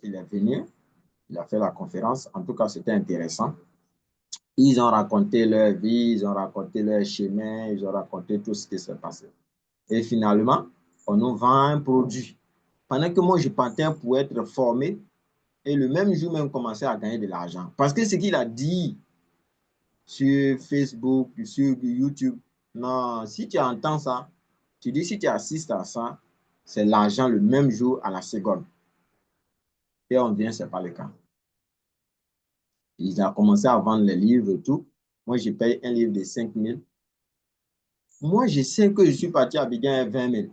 Il est venu, il a fait la conférence. En tout cas, c'était intéressant. Ils ont raconté leur vie, ils ont raconté leur chemin, ils ont raconté tout ce qui s'est passé. Et finalement, on nous vend un produit. Pendant que moi, je partais pour être formé, et le même jour, même commencer à gagner de l'argent. Parce que ce qu'il a dit sur Facebook, sur YouTube, non, si tu entends ça, tu dis si tu assistes à ça, c'est l'argent le même jour à la seconde. Et on vient, ce n'est pas le cas. Ils ont commencé à vendre les livres et tout. Moi, je paye un livre de 5 000. Moi, je sais que je suis parti à Abidjan à 20 000.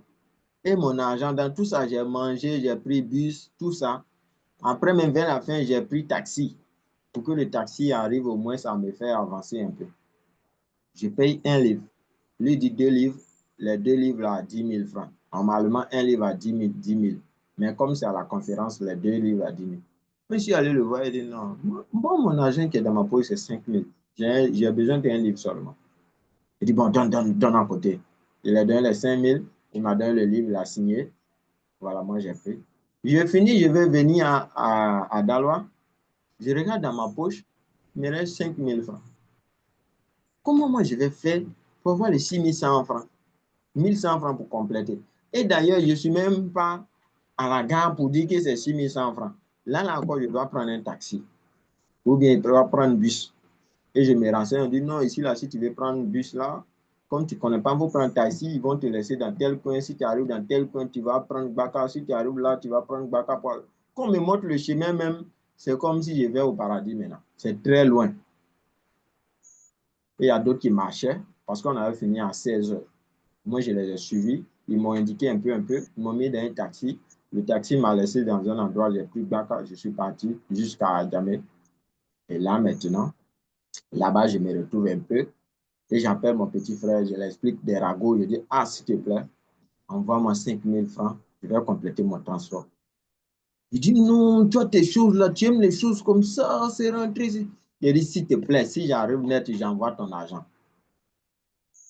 Et mon argent, dans tout ça, j'ai mangé, j'ai pris bus, tout ça. Après, même vers la fin, j'ai pris taxi. Pour que le taxi arrive, au moins, ça me fait avancer un peu. Je paye un livre. Lui dit 2 livres. Les 2 livres là, à 10 000 francs. Normalement, un livre à 10 000. Mais comme c'est à la conférence, les 2 livres à 10 000. Je suis allé le voir et dit non. Bon, mon argent qui est dans ma poche, c'est 5 000. J'ai besoin d'un livre seulement. Il dit bon, donne à côté. Il a donné les 5 000. Il m'a donné le livre, il a signé. Voilà, moi j'ai pris. J'ai fini, je vais venir à Daloa. Je regarde dans ma poche, il me reste 5 000 francs. Comment moi je vais faire pour avoir les 6 100 francs? 1 100 francs pour compléter. Et d'ailleurs, je ne suis même pas à la gare pour dire que c'est 6 100 francs. Là encore, je dois prendre un taxi. Ou bien je dois prendre un bus. Et je me renseigne, on dit non, ici, là, si tu veux prendre un bus là, comme tu ne connais pas, il faut prendre un taxi, ils vont te laisser dans tel coin. Si tu arrives dans tel coin, tu vas prendre Baka. Si tu arrives là, tu vas prendre Baka. Quand on me montre le chemin même, c'est comme si je vais au paradis maintenant. C'est très loin. Et il y a d'autres qui marchaient parce qu'on avait fini à 16 heures. Moi, je les ai suivis. Ils m'ont indiqué un peu. Ils m'ont mis dans un taxi. Le taxi m'a laissé dans un endroit, j'ai pris Baka. Je suis parti jusqu'à Adjamé. Et là, maintenant, là-bas, je me retrouve un peu. Et j'appelle mon petit frère, je lui explique des ragots. Je dis, ah, s'il te plaît, envoie-moi 5 000 francs, je vais compléter mon transport. Il dit, non, tu as tes choses là, tu aimes les choses comme ça, c'est rentré. Je dis, s'il te plaît, si j'arrive net, j'envoie ton argent.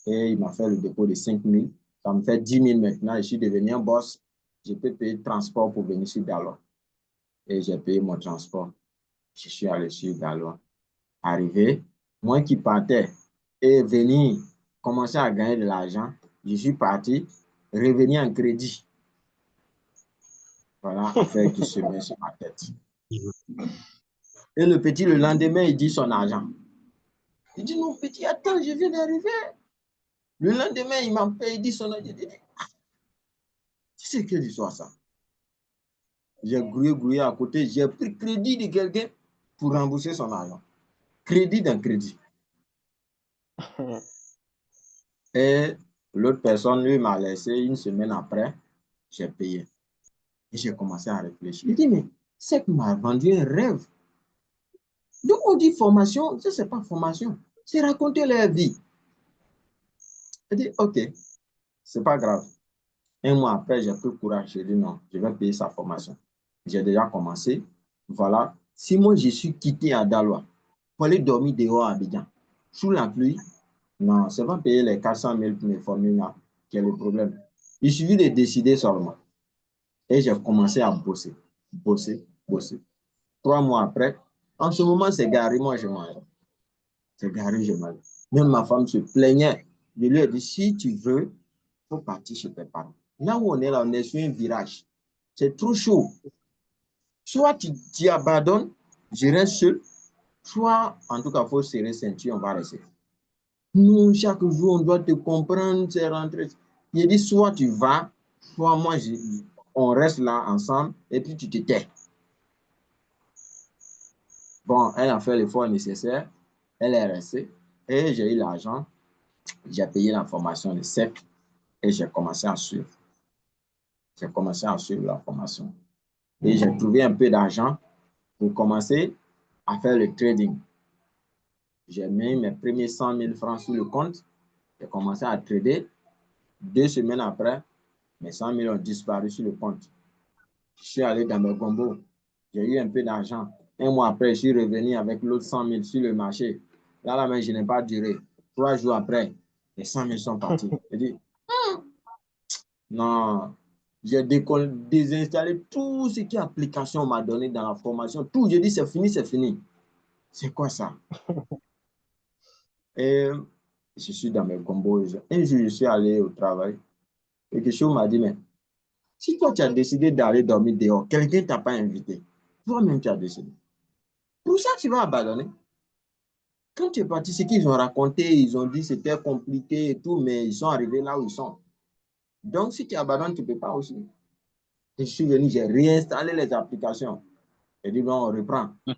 Et il m'a fait le dépôt de 5 000. Ça me fait 10 000 maintenant. Je suis devenu un boss. Je peux payer le transport pour venir sur Galois. Et j'ai payé mon transport. Je suis allé sur Galois. Arrivé, moi qui partais et venir commencer à gagner de l'argent, je suis parti, revenir en crédit. Voilà, affaire qui se met sur ma tête. Et le petit, le lendemain, il dit son argent. Il dit, non, petit, attends, je viens d'arriver. Le lendemain, il m'appelle, il dit son argent. Il dit, ah, tu sais quelle histoire ça? J'ai grouillé à côté, j'ai pris crédit de quelqu'un pour rembourser son argent. Crédit d'un crédit. Et l'autre personne, lui, m'a laissé une semaine après, j'ai payé. Et j'ai commencé à réfléchir. Il dit, mais c'est que m'a vendu un rêve. Donc, on dit formation, ça, c'est pas formation. C'est raconter leur vie. Il dit, OK, c'est pas grave. Un mois après, j'ai pris courage. J'ai dit, non, je vais payer sa formation. J'ai déjà commencé. Voilà. Si moi, je suis quitté à Daloa pour aller dormir dehors à Abidjan, sous la pluie, non, c'est pas payer les 400 000 pour mes formules là qui est le problème. Il suffit de décider seulement. Et j'ai commencé à bosser, bosser. 3 mois après, en ce moment, c'est garé, moi, je mange. C'est garé, je mange. Même ma femme se plaignait. Je lui ai dit, si tu veux, il faut partir chez tes parents. Là où on est sur un virage. C'est trop chaud. Soit tu abandonnes, je reste seul, soit, en tout cas, il faut serrer ceinture, on va rester. Nous, chaque jour, on doit te comprendre, c'est rentré. Il dit, soit tu vas, soit moi, on reste là ensemble, et puis tu te tais. Bon, elle a fait l'effort nécessaire, elle est restée, et j'ai eu l'argent, j'ai payé la formation de CEP, et j'ai commencé à suivre. J'ai commencé à suivre la formation. Et j'ai trouvé un peu d'argent pour commencer à faire le trading. J'ai mis mes premiers 100 000 francs sur le compte, j'ai commencé à trader. 2 semaines après, mes 100 000 ont disparu sur le compte. Je suis allé dans mes combos, j'ai eu un peu d'argent. Un mois après, je suis revenu avec l'autre 100 000 sur le marché. Là, mais je n'ai pas duré. 3 jours après, les 100 000 sont partis. Je dis, non, j'ai désinstallé tout ce qui application m'a donné dans la formation. Tout, j'ai dit, c'est fini, c'est fini. C'est quoi ça? Et je suis dans mes combos. Un jour, je suis allé au travail. Et quelque chose m'a dit, mais si toi, tu as décidé d'aller dormir dehors, quelqu'un ne t'a pas invité. Toi-même, tu as décidé. Pour ça, tu vas abandonner. Quand tu es parti, ce qu'ils ont raconté, ils ont dit que c'était compliqué et tout, mais ils sont arrivés là où ils sont. Donc, si tu abandonnes, tu ne peux pas aussi. Et je suis venu, j'ai réinstallé les applications. J'ai dit, bon, on reprend. On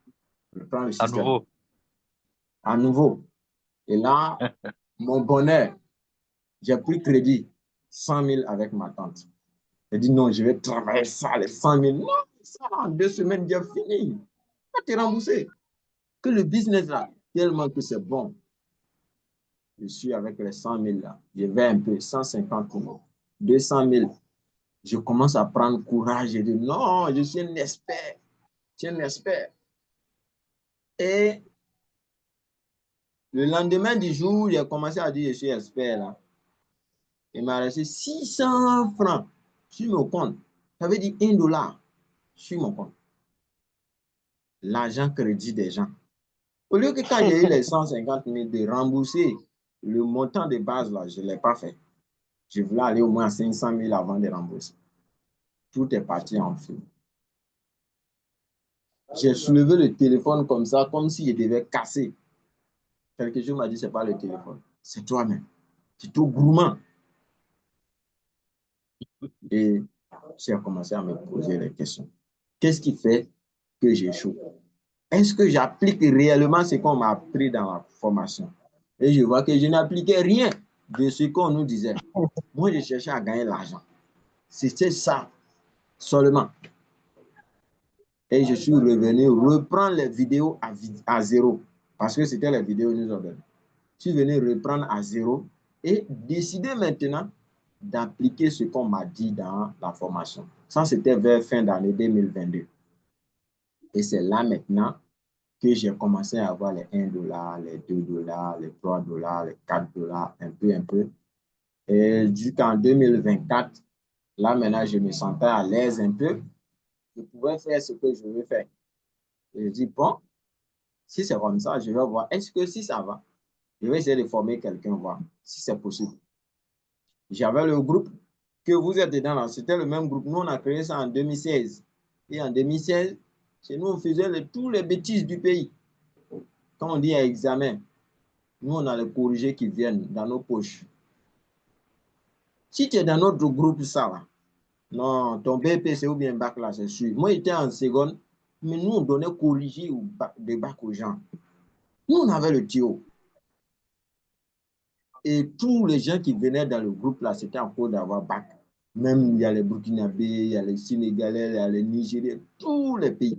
reprend le système. À nouveau. À nouveau. Et là, mon bonheur, j'ai pris crédit 100 000 avec ma tante. Elle dit non, je vais travailler ça, les 100 000. Non, ça, en 2 semaines, j'ai fini. Va te rembourser. Que le business là, tellement que c'est bon. Je suis avec les 100 000 là. Je vais un peu, 150 000, 200 000. Je commence à prendre courage. Je dis non, je suis un expert. Je suis un expert. Et le lendemain du jour, j'ai commencé à dire je suis expert là. Il m'a resté 600 francs sur mon compte. Ça veut dire $1 sur mon compte. L'argent crédit des gens. Au lieu que quand j'ai eu les 150 000 de rembourser le montant de base, là, je ne l'ai pas fait. Je voulais aller au moins à 500 000 avant de rembourser. Tout est parti en feu. J'ai soulevé le téléphone comme ça, comme si je devais casser. Quelque chose m'a dit, ce n'est pas le téléphone, c'est toi-même. C'est tout gourmand. Et j'ai commencé à me poser les questions. Qu'est-ce qui fait que j'échoue? Est-ce que j'applique réellement ce qu'on m'a appris dans la formation? Et je vois que je n'appliquais rien de ce qu'on nous disait. Moi, je cherchais à gagner l'argent. C'était ça seulement. Et je suis revenu reprendre les vidéos à zéro. Parce que c'était les vidéos que nous ont données. je suis venu reprendre à zéro et décider maintenant d'appliquer ce qu'on m'a dit dans la formation. Ça, c'était vers fin d'année 2022. Et c'est là maintenant que j'ai commencé à avoir les 1 $, les 2 $, les 3 $, les 4 $, un peu. Et jusqu'en 2024, là maintenant, je me sentais à l'aise un peu. Je pouvais faire ce que je veux faire. Et je dis, bon, si c'est comme ça, je vais voir. Est-ce que si ça va, je vais essayer de former quelqu'un, voir si c'est possible. J'avais le groupe que vous êtes dedans là, c'était le même groupe. Nous, on a créé ça en 2016. Et en 2016, chez nous, on faisait tous les bêtises du pays. Quand on dit à examen, nous, on a les corrigés qui viennent dans nos poches. Si tu es dans notre groupe, ça va. Non, ton BPC ou bien bac là, c'est sûr. Moi, j'étais en seconde, mais nous, on donnait corrigé des bacs aux gens. Nous, on avait le tuyau. Et tous les gens qui venaient dans le groupe là, c'était en cours d'avoir bac. Même il y a les Burkinabés, il y a les Sénégalais, il y a les Nigériens, tous les pays.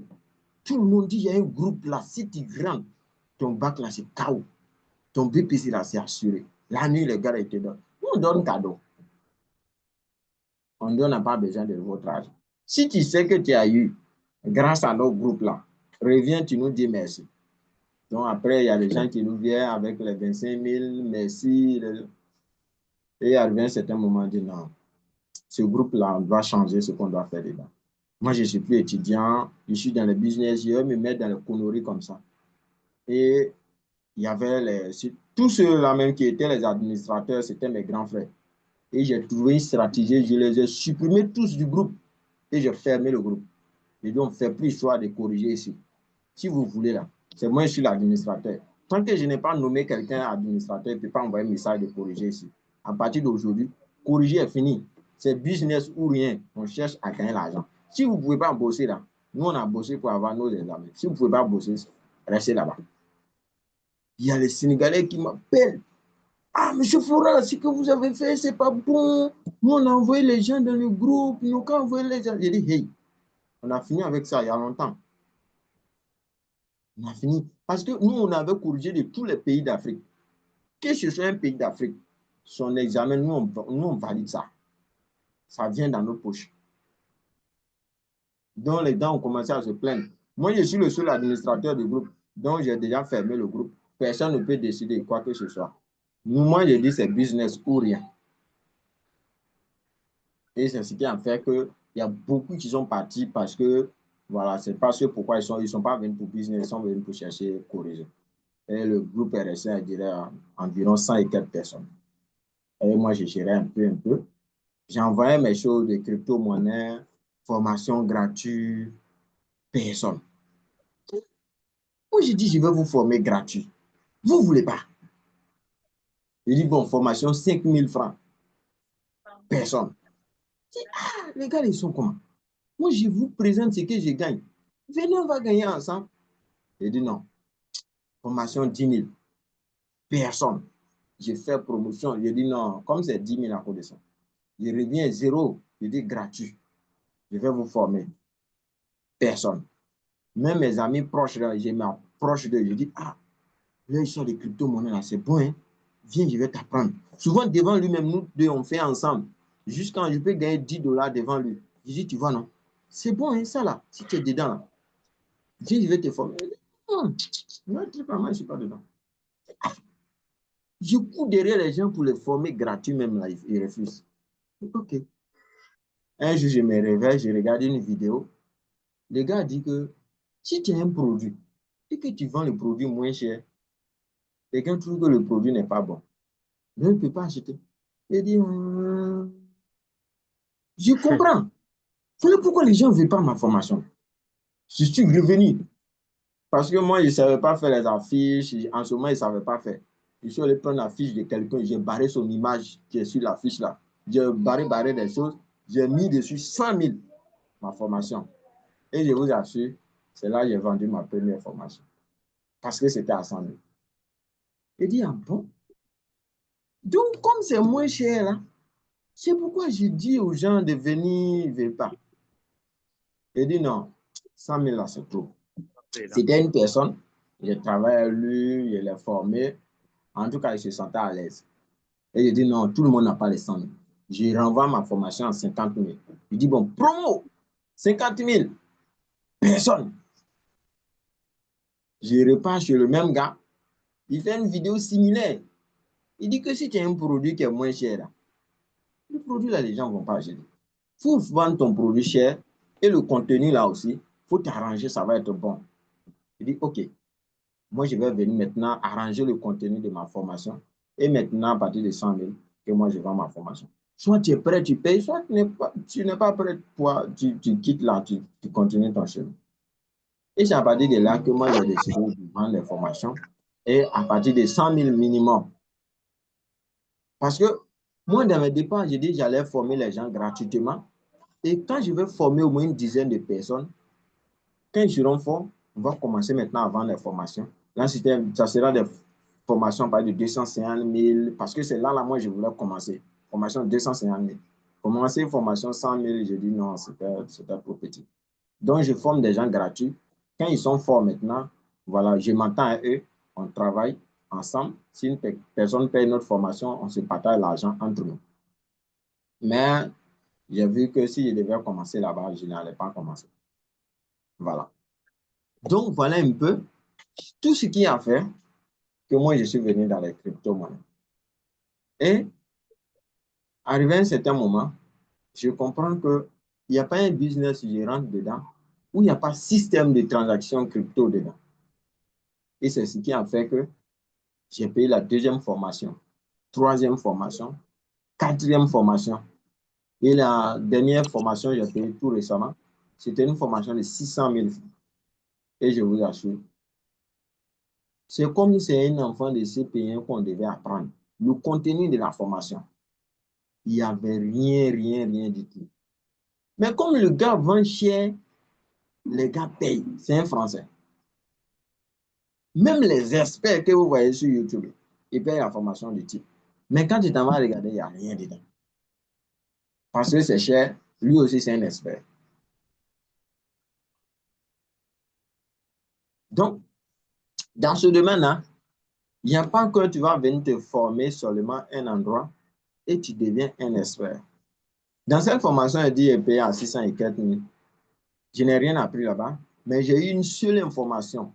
Tout le monde dit, il y a un groupe là, si tu rentres, ton bac là, c'est KO. Ton BPC là, c'est assuré. La nuit, les gars étaient là. On donne cadeau. On n'a pas besoin de votre âge. Si tu sais que tu as eu, grâce à notre groupe là, reviens, tu nous dis merci. Donc après, il y a des gens qui nous viennent avec les 25 000, merci. Et arrivé à un certain moment, on dit non, ce groupe-là, on doit changer ce qu'on doit faire dedans. Moi, je ne suis plus étudiant, je suis dans le business, je vais me mettre dans les conneries comme ça. Et il y avait tous ceux-là même qui étaient les administrateurs, c'était mes grands frères. Et j'ai trouvé une stratégie, je les ai supprimés tous du groupe et j'ai fermé le groupe. Et donc, on ne fait plus histoire de corriger ici. Si vous voulez là, c'est moi, je suis l'administrateur. Tant que je n'ai pas nommé quelqu'un administrateur, je ne peux pas envoyer un message de corriger ici. À partir d'aujourd'hui, corriger est fini. C'est business ou rien. On cherche à gagner l'argent. Si vous ne pouvez pas bosser là, nous, on a bossé pour avoir nos examens. Si vous ne pouvez pas bosser, restez là-bas. Il y a les Sénégalais qui m'appellent. Ah, monsieur Florent, ce que vous avez fait, ce n'est pas bon. Nous, on a envoyé les gens dans le groupe. Nous, quand on envoyé les gens, j'ai dit, hey, on a fini avec ça il y a longtemps. On a fini. Parce que nous, on avait corrigé de tous les pays d'Afrique. Que ce soit un pays d'Afrique, son examen, nous, on valide ça. Ça vient dans nos poches. Donc, les gens ont commencé à se plaindre. Moi, je suis le seul administrateur du groupe. Donc, j'ai déjà fermé le groupe. Personne ne peut décider quoi que ce soit. Moi, je dis c'est business ou rien. Et c'est ce qui a fait qu'il y a beaucoup qui sont partis parce que, voilà, c'est pas ce pourquoi ils sont pas venus pour business, ils sont venus pour chercher à corriger. Et le groupe est resté, je dirais, environ 100 et quelques personnes. Et moi, je gérais un peu. J'envoyais mes choses de crypto-monnaie, formation gratuite, personne. Moi, j'ai dit, je vais vous former gratuit. Vous ne voulez pas. Je dis, bon, formation 5 000 francs. Personne. Je dis, ah, les gars, ils sont comment? Moi, je vous présente ce que je gagne. Venez, on va gagner ensemble. Je dis, non. Formation 10 000. Personne. J'ai fait promotion. Je dis, non, comme c'est 10 000 à cause de ça. Je reviens zéro. Je dis, gratuit. Je vais vous former. Personne. Même mes amis proches, je m'approche d'eux. Je dis, ah, là, ils sont des crypto-monnaies, là, c'est bon, hein? Viens, je vais t'apprendre. Souvent, devant lui-même, nous deux, on fait ensemble. Jusqu'à je peux gagner 10 $ devant lui. Je dis, tu vois, non? C'est bon, hein, ça, là. Si tu es dedans, là. Viens, je vais te former. Non, moi, je ne suis pas dedans. Je cours derrière les gens pour les former gratuit, même là, ils refusent. OK. Un jour, je me réveille, je regarde une vidéo. Le gars dit que si tu as un produit et que tu vends le produit moins cher, quelqu'un trouve que le produit n'est pas bon. Je ne peux pas acheter. Il dit, je comprends. Voilà pourquoi les gens ne veulent pas ma formation. Je suis revenu. Parce que moi, je ne savais pas faire les affiches. En ce moment, je ne savais pas faire. Je suis allé prendre l'affiche de quelqu'un. J'ai barré son image qui est sur l'affiche là. J'ai barré des choses. J'ai mis dessus 100 000 ma formation. Et je vous assure, c'est là que j'ai vendu ma première formation. Parce que c'était à 100 000. Il dit, ah bon? Donc, comme c'est moins cher là, c'est pourquoi je dis aux gens de venir, ils ne veulent pas. Il dit non, 100 000 là, c'est trop. C'était une personne, je travaille avec lui, je l'ai formé. En tout cas, il se sentait à l'aise. Et je dis non, tout le monde n'a pas les 100 000. Je renvoie ma formation à 50 000. Il dit bon, promo, 50 000, personne. Je repars chez le même gars. Il fait une vidéo similaire. Il dit que si tu as un produit qui est moins cher, là, le produit là, les gens ne vont pas acheter. Il faut vendre ton produit cher et le contenu là aussi, il faut t'arranger, ça va être bon. Il dit ok, moi je vais venir maintenant arranger le contenu de ma formation et maintenant à partir de 100 000, que moi je vends ma formation. Soit tu es prêt, tu payes, soit tu n'es pas prêt, toi, tu quittes là, tu continues ton chemin. Et c'est à partir de là que moi j'ai décidé de vendre les formations et à partir de 100 000 minimum. Parce que moi, dans mes dépenses, j'ai dit que j'allais former les gens gratuitement. Et quand je vais former au moins une dizaine de personnes, quand ils seront forts, on va commencer maintenant à vendre les formations. Là, ça sera des formations par de 250 000, parce que c'est là, moi, je voulais commencer. Formation 250 000. Commencer formation 100 000, je dis non, c'était trop petit. Donc, je forme des gens gratuits. Quand ils sont forts maintenant, voilà, je m'entends à eux, on travaille ensemble. Si une personne paye notre formation, on se partage l'argent entre nous. Mais j'ai vu que si je devais commencer là-bas, je n'allais pas commencer. Voilà. Donc, voilà un peu tout ce qui a fait que moi, je suis venu dans les crypto-monnaies. Et, arrivé à un certain moment, je comprends qu'il n'y a pas un business, je rentre dedans, où il n'y a pas de système de transaction crypto dedans. Et c'est ce qui a fait que j'ai payé la deuxième formation, troisième formation, quatrième formation. Et la dernière formation, j'ai payé tout récemment. C'était une formation de 600 000 francs. Et je vous assure, c'est comme si c'est un enfant de CP1 qu'on devait apprendre. Le contenu de la formation, il n'y avait rien du tout. Mais comme le gars vend cher, les gars payent. C'est un Français. Même les experts que vous voyez sur YouTube, ils payent la formation du type. Mais quand tu t'en vas regarder, il n'y a rien dedans. Parce que c'est cher, lui aussi c'est un expert. Donc, dans ce domaine-là, il n'y a pas que tu vas venir te former seulement à un endroit et tu deviens un expert. Dans cette formation, elle dit est payé à 600 et quelques mille. Je n'ai rien appris là-bas, mais j'ai eu une seule information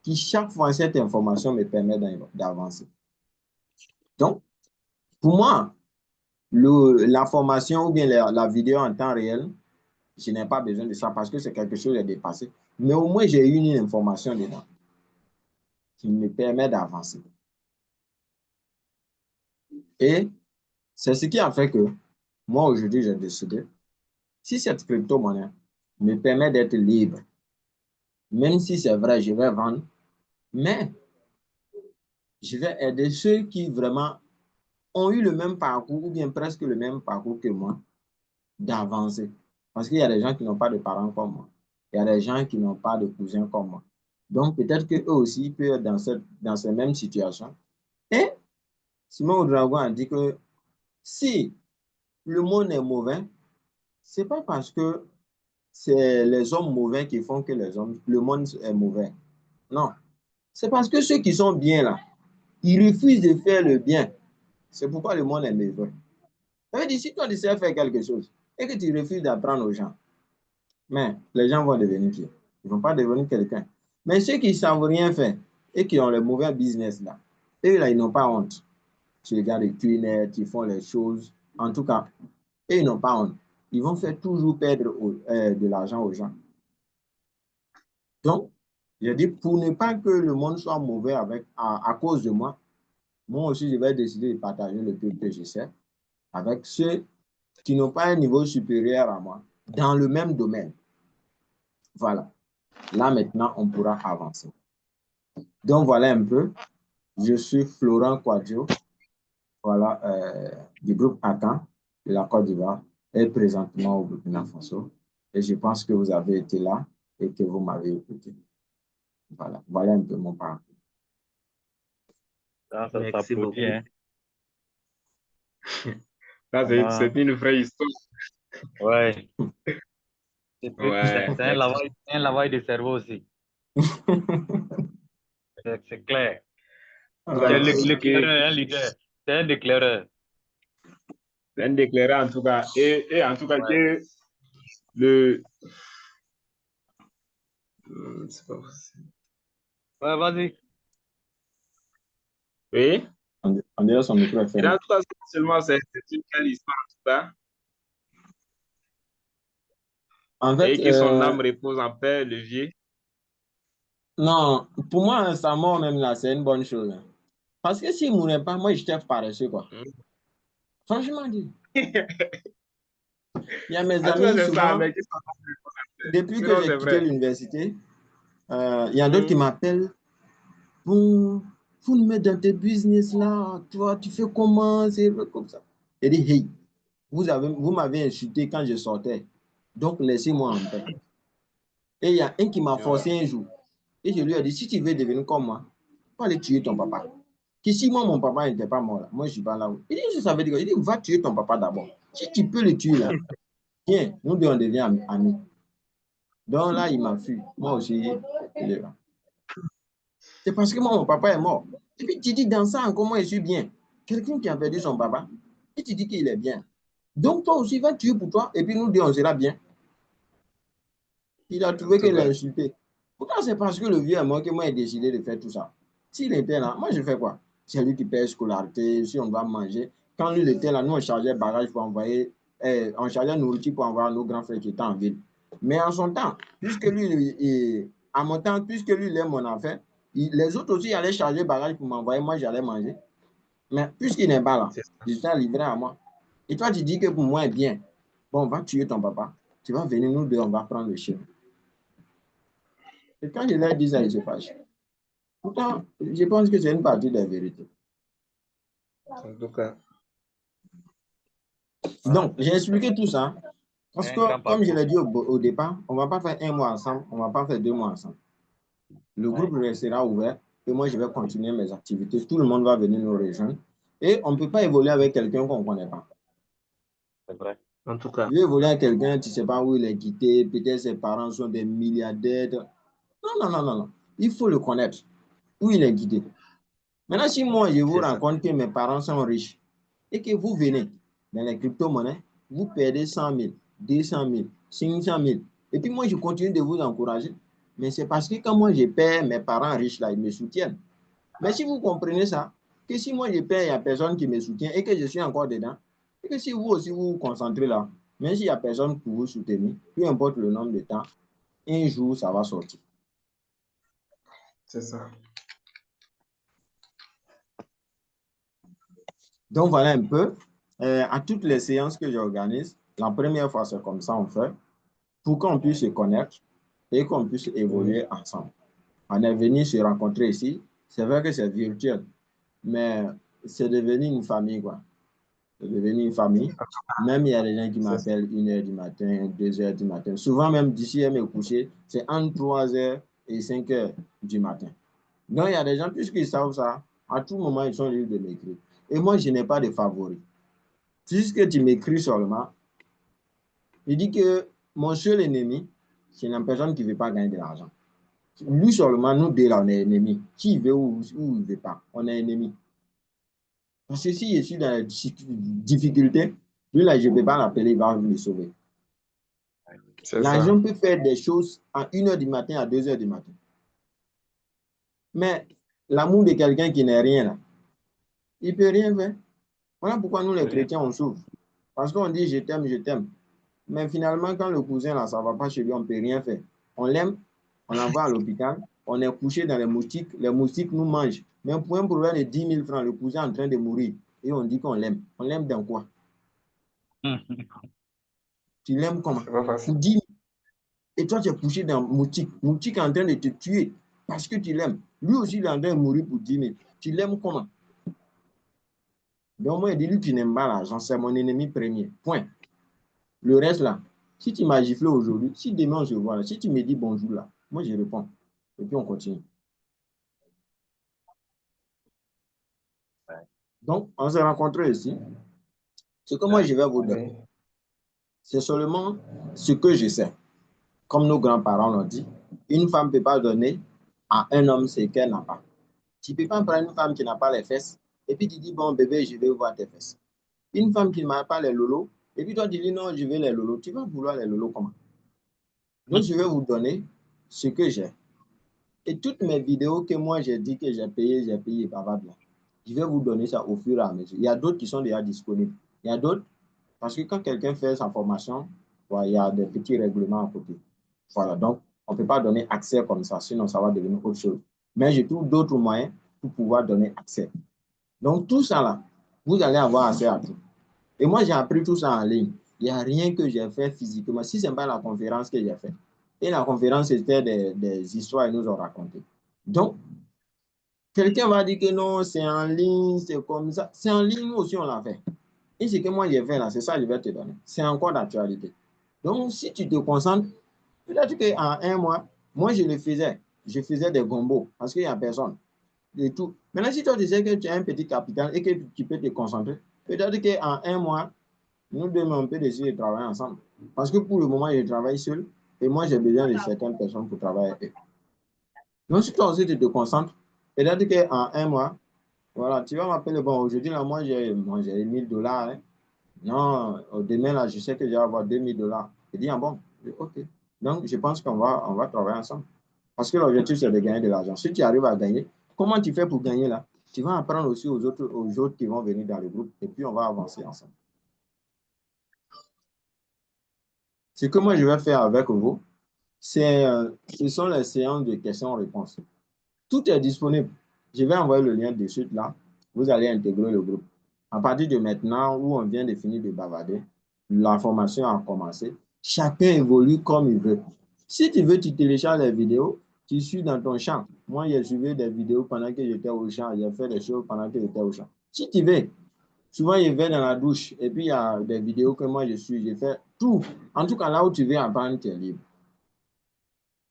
qui, chaque fois, cette information me permet d'avancer. Donc, pour moi, la formation ou bien la vidéo en temps réel, je n'ai pas besoin de ça parce que c'est quelque chose de dépassé. Mais au moins, j'ai eu une information dedans qui me permet d'avancer. Et c'est ce qui a fait que moi, aujourd'hui, j'ai décidé, si cette crypto-monnaie me permet d'être libre, même si c'est vrai, je vais vendre, mais je vais aider ceux qui vraiment ont eu le même parcours ou bien presque le même parcours que moi d'avancer. Parce qu'il y a des gens qui n'ont pas de parents comme moi. Il y a des gens qui n'ont pas de cousins comme moi. Donc, peut-être qu'eux aussi peuvent être dans ces mêmes situations. Et Simon Ouedraogo a dit que si le monde est mauvais, ce n'est pas parce que c'est les hommes mauvais qui font que le monde est mauvais. Non. C'est parce que ceux qui sont bien là, ils refusent de faire le bien. C'est pourquoi le monde est mauvais. Ça veut dire, si toi tu sais faire quelque chose et que tu refuses d'apprendre aux gens, mais les gens vont devenir qui? Ils ne vont pas devenir quelqu'un. Mais ceux qui ne savent rien faire et qui ont le mauvais business là, eux là, ils n'ont pas honte. Tu regardes les tunnels, ils font les choses. En tout cas, eux, ils n'ont pas honte. Ils vont faire toujours perdre de l'argent aux gens. Donc, je dis, pour ne pas que le monde soit mauvais à cause de moi, moi aussi, je vais décider de partager le peu que je sais avec ceux qui n'ont pas un niveau supérieur à moi dans le même domaine. Voilà. Là, maintenant, on pourra avancer. Donc, voilà un peu. Je suis Florent Quadio, voilà, du groupe ACAN de la Côte d'Ivoire et présentement au Burkina Faso. Et je pense que vous avez été là et que vous m'avez écouté. Voilà. Voilà un peu mon parcours. Ça, ça Merci s'applaudit, beaucoup. hein. Là, Vraiment, c'est une vraie histoire. ouais. Ouais, C'est un lavage de cerveau aussi. C'est clair. C'est Ok. l'éclaireur, un leader. C'est un éclaireur. C'est un déclaré en tout cas. Et en tout cas, Ouais. que le. C'est pas possible. Ouais, vas-y. Oui. On dirait son micro est Et fermé. en tout cas, seulement, c'est une belle histoire en tout cas. En fait, Et que son âme repose en paix, le vieux. non, pour moi, sa mort même là, c'est une bonne chose. Hein. Parce que s'il ne mourait pas, moi, j'étais paresseux, quoi. Franchement dit. Il y a mes En tout cas, amis, c'est ça, souvent, mais que son âme repose en paix. depuis que Sinon, j'ai c'est quitté vrai. l'université, il y a d'autres qui m'appellent. Bon, faut nous mettre dans tes business là. Toi, tu fais comment? C'est comme ça. Il dit, hey, vous m'avez insulté quand je sortais. Donc, laissez-moi en paix. Et il y a un qui m'a forcé un jour. Et je lui ai dit, si tu veux devenir comme moi, faut aller tuer ton papa. Que si moi, mon papa n'était pas mort là, moi, je ne suis pas là. Il dit, je savais dire, il dit, va tuer ton papa d'abord. Si tu peux le tuer là, viens, nous deux, on devient amis. Donc là, il m'a fui. Moi aussi, il est là. C'est parce que moi, mon papa est mort. Et puis tu dis, dans ça, encore moi, je suis bien. Quelqu'un qui a perdu son papa, et tu dis qu'il est bien. Donc toi aussi, va tuer pour toi, et puis nous deux, on sera bien. Il a trouvé qu'il l'a insulté. Pourtant, c'est parce que le vieux est mort que moi, j'ai décidé de faire tout ça. S'il était là, moi, je fais quoi? C'est lui qui paye scolarité, si on doit manger. Quand lui était là, nous, on chargeait bagage pour envoyer, on chargeait nourriture pour envoyer nos grands frères qui étaient en ville. Mais en son temps, puisque lui, à mon temps, puisque lui, il est mon affaire, les autres aussi allaient charger bagage pour m'envoyer, moi, j'allais manger. Mais puisqu'il n'est pas là, C'est ça. il s'est livré à moi. Et toi, tu dis que pour moi, est bien. Bon, on va tuer ton papa. Tu vas venir, nous deux, on va prendre le chien. Et quand je leur dis ça, ils se fâchent. Pourtant, je pense que c'est une partie de la vérité. En tout cas. Donc, j'ai expliqué tout ça parce Un que, grand comme je parcours. l'ai dit au départ, on ne va pas faire un mois ensemble, on ne va pas faire 2 mois ensemble. Le groupe restera ouvert et moi, je vais continuer mes activités. Tout le monde va venir nous rejoindre. Et on ne peut pas évoluer avec quelqu'un qu'on ne connaît pas. C'est vrai. En tout cas. Tu veux évoluer avec quelqu'un, tu ne sais pas où il est quitté, peut-être ses parents sont des milliardaires. Non. Il faut le connaître, où il est quitté. Maintenant, si moi, je vous C'est ça. raconte que mes parents sont riches et que vous venez dans les crypto-monnaies, vous perdez 100 000, 200 000, 500 000. Et puis moi, je continue de vous encourager. Mais c'est parce que quand moi, je perds, mes parents riches, là, ils me soutiennent. Mais si vous comprenez ça, que si moi, je perds, il n'y a personne qui me soutient et que je suis encore dedans, et que si vous aussi, vous vous concentrez là, même s'il n'y a personne pour vous soutenir, peu importe le nombre de temps, un jour, ça va sortir. C'est ça. Donc, voilà un peu. À toutes les séances que j'organise, la première fois, c'est comme ça on fait, pour qu'on puisse se connaître et qu'on puisse évoluer ensemble. On est venu se rencontrer ici. C'est vrai que c'est virtuel, mais c'est devenu une famille, quoi. C'est devenu une famille. Même il y a des gens qui m'appellent 1h du matin, 2h du matin. Souvent, même d'ici à me coucher, c'est entre 3h et 5h du matin. Donc, il y a des gens, puisqu'ils savent ça, à tout moment, ils sont libres de m'écrire. Et moi, je n'ai pas de favoris. Puisque tu m'écris seulement, il dit que mon seul ennemi, c'est une personne qui ne veut pas gagner de l'argent. Lui seulement, nous deux, là, on est ennemis. Qui veut ou il ne veut pas, on est ennemis. Parce que si je suis dans la difficulté, lui, là, je ne peux pas l'appeler, il va me sauver. L'argent peut faire des choses à 1h du matin, à 2h du matin. Mais l'amour de quelqu'un qui n'est rien là, il ne peut rien faire. Voilà pourquoi nous, les chrétiens, on souffre. Parce qu'on dit je t'aime, je t'aime. Mais finalement, quand le cousin, là, ça ne va pas chez lui, on ne peut rien faire. On l'aime, on l'envoie à l'hôpital, on est couché dans les moustiques nous mangent. Même pour un problème de 10 000 francs, le cousin est en train de mourir. Et on dit qu'on l'aime. On l'aime dans quoi? Tu l'aimes comment? Pour 10 000. Et toi, tu es couché dans moustique. Moustique est en train de te tuer parce que tu l'aimes. Lui aussi, il est en train de mourir pour 10 000. Tu l'aimes comment? Donc, moi, il dit, lui, tu n'aimes pas l'argent, c'est mon ennemi premier. Point. Le reste, là, si tu m'as giflé aujourd'hui, si demain on se voit, là, si tu me dis bonjour, là, moi, je réponds. Et puis, on continue. Donc, on s'est rencontrés ici. Ce que moi, je vais vous dire, c'est seulement ce que je sais. Comme nos grands-parents l'ont dit, une femme ne peut pas donner à un homme ce qu'elle n'a pas. Tu ne peux pas prendre une femme qui n'a pas les fesses et puis tu dis, bon, bébé, je vais voir tes fesses. Une femme qui n'a pas les lolos, et puis toi, tu dis, non, je veux les lolos. Tu vas vouloir les lolos comment? Donc, je vais vous donner ce que j'ai. Et toutes mes vidéos que moi, j'ai dit que j'ai payé, bavard là. Je vais vous donner ça au fur et à mesure. Il y a d'autres qui sont déjà disponibles. Il y a d'autres, parce que quand quelqu'un fait sa formation, il y a des petits règlements à côté. Voilà, donc, on ne peut pas donner accès comme ça, sinon ça va devenir autre chose. Mais je trouve d'autres moyens pour pouvoir donner accès. Donc, tout ça là, vous allez avoir accès à tout. Et moi, j'ai appris tout ça en ligne. Il n'y a rien que j'ai fait physiquement. Si ce n'est pas la conférence que j'ai faite. Et la conférence, c'était des histoires qu'ils nous ont racontées. Donc, quelqu'un va dire que non, c'est en ligne, c'est comme ça. C'est en ligne, nous aussi, on l'a fait. Et ce que moi, j'ai fait là, c'est ça que je vais te donner. C'est encore d'actualité. Donc, si tu te concentres, peut-être qu'en un mois, moi, je le faisais. Je faisais des gombos parce qu'il n'y a personne. Et tout. Maintenant, si toi, tu sais que tu as un petit capital et que tu peux te concentrer, peut-être qu'en un mois, nous deux, on peut décider de travailler ensemble. Parce que pour le moment, je travaille seul et moi, j'ai besoin de certaines personnes pour travailler avec eux. Donc, si toi aussi, tu te concentres, peut-être qu'en un mois, voilà, tu vas m'appeler, bon, aujourd'hui, là, moi, j'ai $1000. Hein. Non, demain, là, je sais que je vais avoir $2000. Je dis, ah bon, OK. Donc, je pense qu'on va travailler ensemble. Parce que l'objectif, c'est de gagner de l'argent. Si tu arrives à gagner, comment tu fais pour gagner là? Tu vas apprendre aussi aux autres qui vont venir dans le groupe et puis on va avancer ensemble. Ce que moi, je vais faire avec vous, ce sont les séances de questions-réponses. Tout est disponible. Je vais envoyer le lien de suite là. Vous allez intégrer le groupe. À partir de maintenant, où on vient de finir de bavarder, la formation a commencé. Chacun évolue comme il veut. Si tu veux, tu télécharges les vidéos, tu suis dans ton champ. Moi, j'ai suivi des vidéos pendant que j'étais au champ. J'ai fait des choses pendant que j'étais au champ. Si tu veux, souvent, je vais dans la douche et puis il y a des vidéos que moi je suis. J'ai fait tout. En tout cas, là où tu veux apprendre, tu es libre.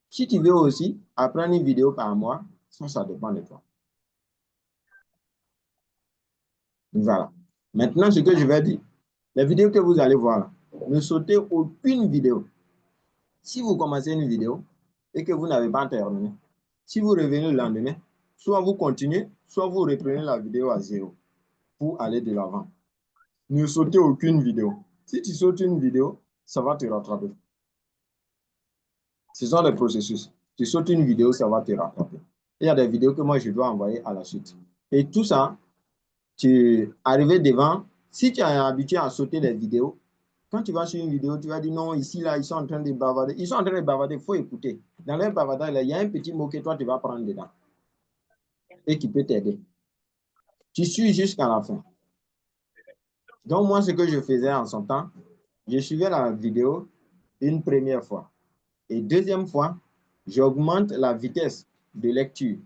Si tu veux aussi apprendre une vidéo par mois, ça dépend de toi. Voilà. Maintenant, ce que je vais dire, les vidéos que vous allez voir, là, ne sautez aucune vidéo. Si vous commencez une vidéo et que vous n'avez pas terminé, si vous revenez le lendemain, soit vous continuez, soit vous reprenez la vidéo à zéro pour aller de l'avant. Ne sautez aucune vidéo. Si tu sautes une vidéo, ça va te rattraper. Ce sont les processus. Tu sautes une vidéo, ça va te rattraper. Il y a des vidéos que moi, je dois envoyer à la suite. Et tout ça, tu arrives devant. Si tu es habitué à sauter les vidéos, quand tu vas sur une vidéo, tu vas dire non, ici, là, ils sont en train de bavarder. Ils sont en train de bavarder, il faut écouter. Dans leur bavardage, il y a un petit mot que toi, tu vas prendre dedans et qui peut t'aider. Tu suis jusqu'à la fin. Donc, moi, ce que je faisais en son temps, je suivais la vidéo une première fois. Et deuxième fois, j'augmente la vitesse de lecture.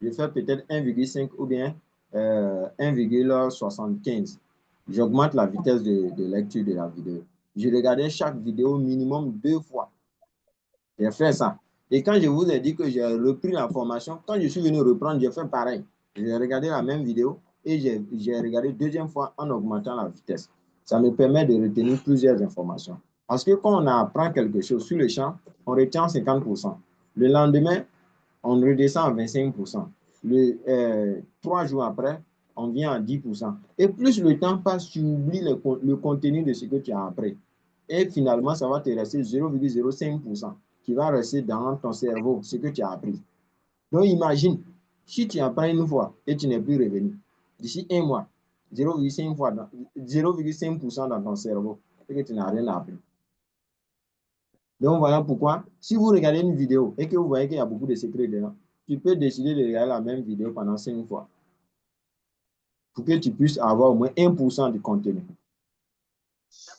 Je fais peut-être 1,5 ou bien 1,75. J'augmente la vitesse de lecture de la vidéo. Je regardais chaque vidéo minimum 2 fois. J'ai fait ça. Et quand je vous ai dit que j'ai repris la formation, quand je suis venu reprendre, j'ai fait pareil. J'ai regardé la même vidéo et j'ai regardé deuxième fois en augmentant la vitesse. Ça me permet de retenir plusieurs informations. Parce que quand on apprend quelque chose sur le champ, on retient 50%. Le lendemain, on redescend à 25%. 3 jours après, on vient à 10%. Et plus le temps passe, tu oublies le contenu de ce que tu as appris. Et finalement, ça va te rester 0,05% qui va rester dans ton cerveau, ce que tu as appris. Donc, imagine, si tu apprends une fois et tu n'es plus revenu, d'ici un mois, 0,5% dans ton cerveau, et que tu n'as rien appris. Donc, voilà pourquoi, si vous regardez une vidéo et que vous voyez qu'il y a beaucoup de secrets dedans, tu peux décider de regarder la même vidéo pendant 5 fois pour que tu puisses avoir au moins 1% du contenu.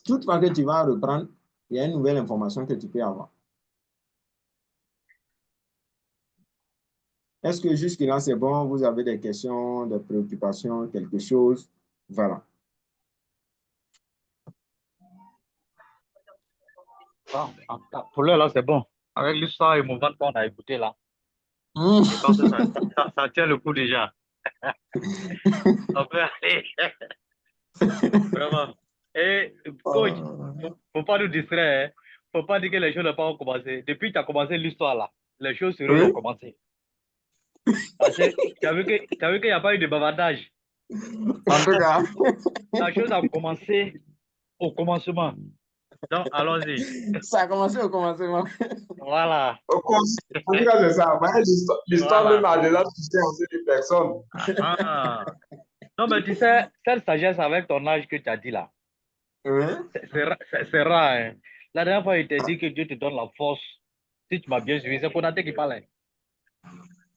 Toute fois que tu vas reprendre, il y a une nouvelle information que tu peux avoir. Est-ce que jusque-là, c'est bon? Vous avez des questions, des préoccupations, quelque chose? Voilà. Bon, pour l'heure, là, c'est bon. Avec l'histoire émouvante qu'on a écoutée là, je pense que ça tient le coup déjà. On peut aller. Vraiment. Et coach, faut pas nous distraire. Hein. Faut pas dire que les choses n'ont pas commencé. Depuis que tu as commencé l'histoire là, les choses sérieuses ont Oui, commencé. Parce que tu as vu qu'il n'y a pas eu de bavardage. En tout cas, La chose a commencé au commencement. Donc, allons-y. ça a commencé au commencement. Voilà. En tout cas, c'est ça. Ouais, l'histoire Voilà. même a déjà touché aussi des personnes. Ah. Non, mais tu sais, cette sagesse avec ton âge que tu as dit là, Oui. c'est rare. Hein. La dernière fois, il t'a dit que Dieu te donne la force. Si tu m'as bien suivi, c'est Konaté qui parlait.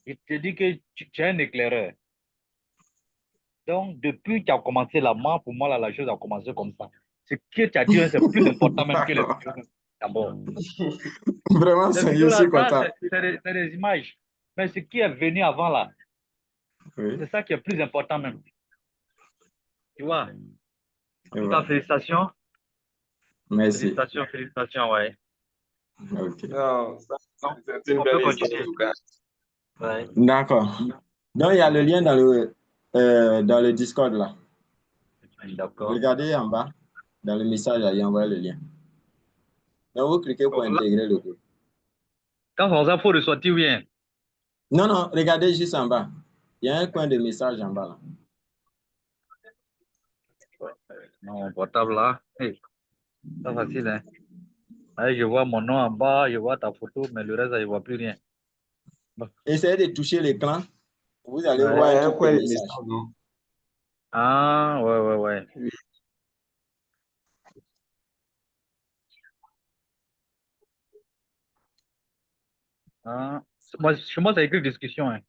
Il te dit que tu es un éclaireur. Donc, depuis que tu as commencé là, pour moi, là, la chose a commencé comme ça. Ce que tu as dit, hein, c'est plus important même que les D'accord. vidéos. D'abord. Vraiment, Les je vidéos là, suis ça, content. c'est des images. Mais ce qui est venu avant là, Oui. c'est ça qui est plus important même. Tu vois? En Et tout cas, voilà. félicitations. Merci. Félicitations, ouais. Ok. Non, c'est une On peut belle histoire en continuer. tout cas. Ouais. D'accord. Donc, il y a le lien dans le Discord là. D'accord. Regardez en bas, dans le message, il y a envoyé le lien. Donc, vous cliquez pour intégrer le groupe. Quand on a faut ressortir bien. Non, non, regardez juste en bas. Il y a un coin de message en bas là. Non, mon portable là. Hey, c'est facile, hein. Allez, je vois mon nom en bas, je vois ta photo, mais le reste, je ne vois plus rien. Bon. Essayez de toucher l'écran. Vous allez Ouais. voir Ouais, un un truc de coin de message. message, non? Ah, ouais. Oui. Ah. Chez moi, ça écrit discussion. Hein.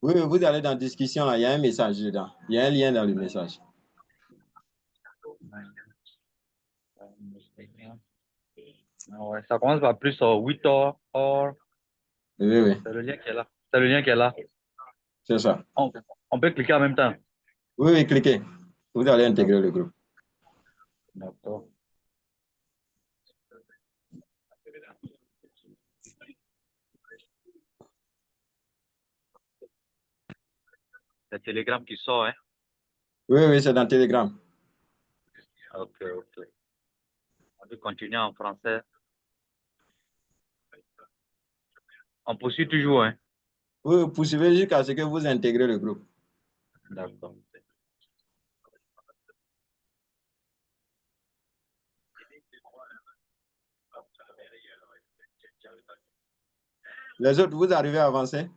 Oui, vous allez dans discussion là, il y a un message dedans. Il y a un lien dans le message. Ah ouais, ça commence par plus 8 heures. Oui. C'est le lien qui est là. C'est le lien qui est là. C'est ça. On peut cliquer en même temps. Oui, cliquez. Vous allez intégrer le groupe. D'accord. C'est Telegram qui sort, hein? Oui, c'est dans Telegram. Ok. On peut continuer en français. On poursuit toujours, hein? Oui, vous poursuivez jusqu'à ce que vous intégrez le groupe. D'accord. Les autres, vous arrivez à avancer?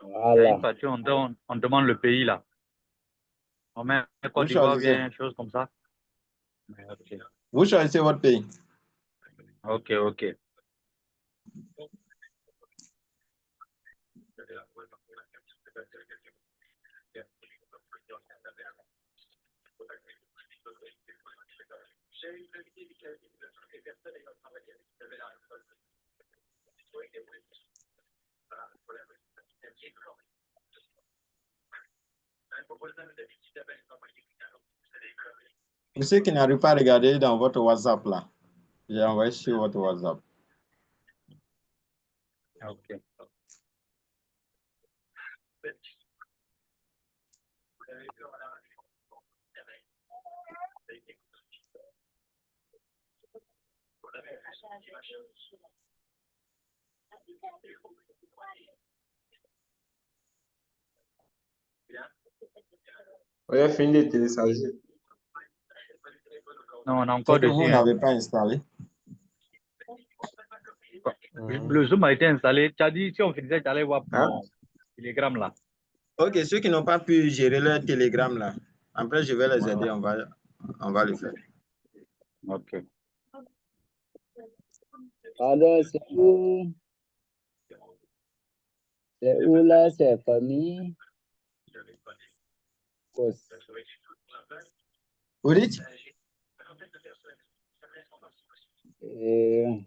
Voilà. Une partie, on demande le pays, là. On met Côte Vous d'Ivoire, choisissez. bien, chose comme ça. Ok. Vous choisissez votre pays. Ok. Pour ceux qui n'arrivent pas à regarder dans votre WhatsApp là, j'ai envoyé sur votre WhatsApp. Ok. On a fini de télécharger. Non, on a encore C'est que vous dessus. Hein. n'avez pas installé. Le Zoom a été installé. Tu as dit, si on finissait, tu allais voir mon Telegram, là. Ok, ceux qui n'ont pas pu gérer leur Telegram là, après je vais les aider, Ouais. on va le faire. Ok. Pardon, c'est où là, c'est famille? Cos. Vous dites? Et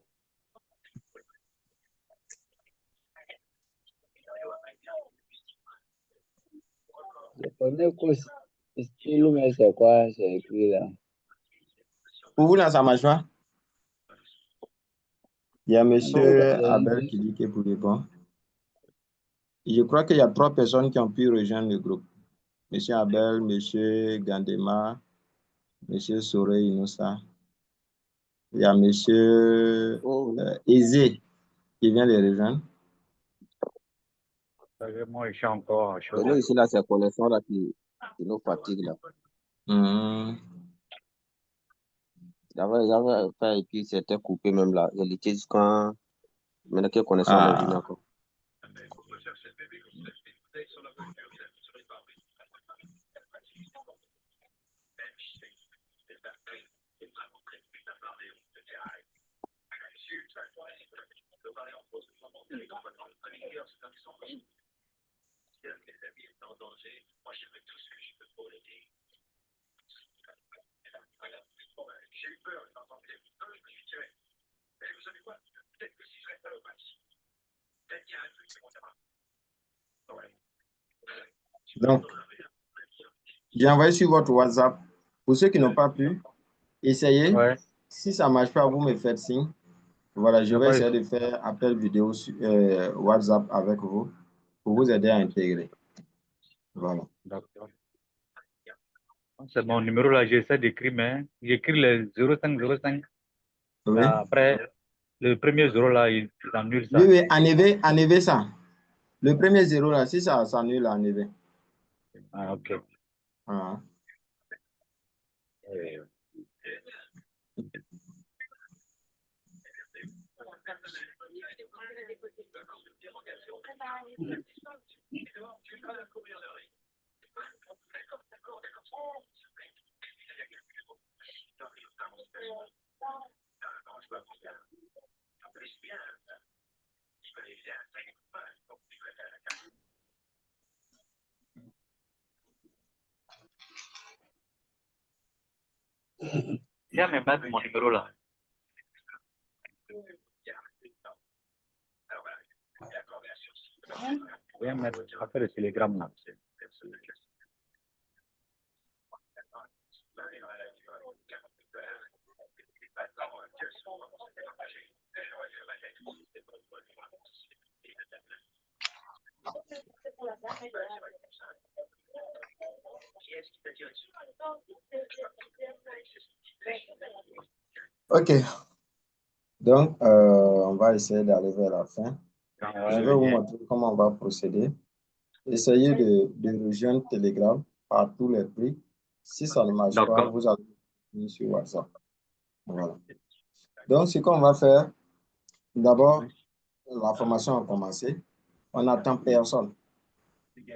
je connais Cos. Style, mais c'est quoi? C'est écrit là. Pour vous, là, ça marche pas? Il y a Non, monsieur j'ai Abel dit, qui dit que pour les bons. Je crois qu'il y a 3 personnes qui ont pu rejoindre le groupe. Monsieur Abel, monsieur Gandema, monsieur Sorey Innocent. Il y a monsieur Oh, oui. Aizé qui vient les rejoindre. Moi, je suis encore chaud. Et nous, ici, là, c'est connexion là, qui nous fatigue. Là. Mhm. J'avais fait et puis c'était coupé même là. Je l'utilise quand maintenant que connexion est venue Ah, encore. donc, j'ai envoyé sur votre WhatsApp. Pour ceux qui n'ont pas pu, essayez. Ouais. Si ça ne marche pas, vous me faites signe. Voilà, je Y a vais pas essayer de- de faire appel vidéo sur WhatsApp avec vous pour vous aider à intégrer. Voilà. D'accord. C'est mon numéro là, j'essaie d'écrire, mais j'écris le 0505. Oui, Après, le premier 0 là, il annule oui, ça. oui, enlevez ça. Le premier 0 là, si ça s'annule, enlevez. Ah, ok. Ah. Euh, Viens me mettre mon numéro là. Viens me mettre après le télégramme là. OK. Donc, on va essayer d'arriver à la fin. Je vais vous montrer comment on va procéder. Essayez de rejoindre Telegram par tous les prix. Si ça ne marche pas, D'accord. vous allez venir sur WhatsApp. Voilà. Donc, ce qu'on va faire, d'abord, la formation a commencé. On n'attend personne.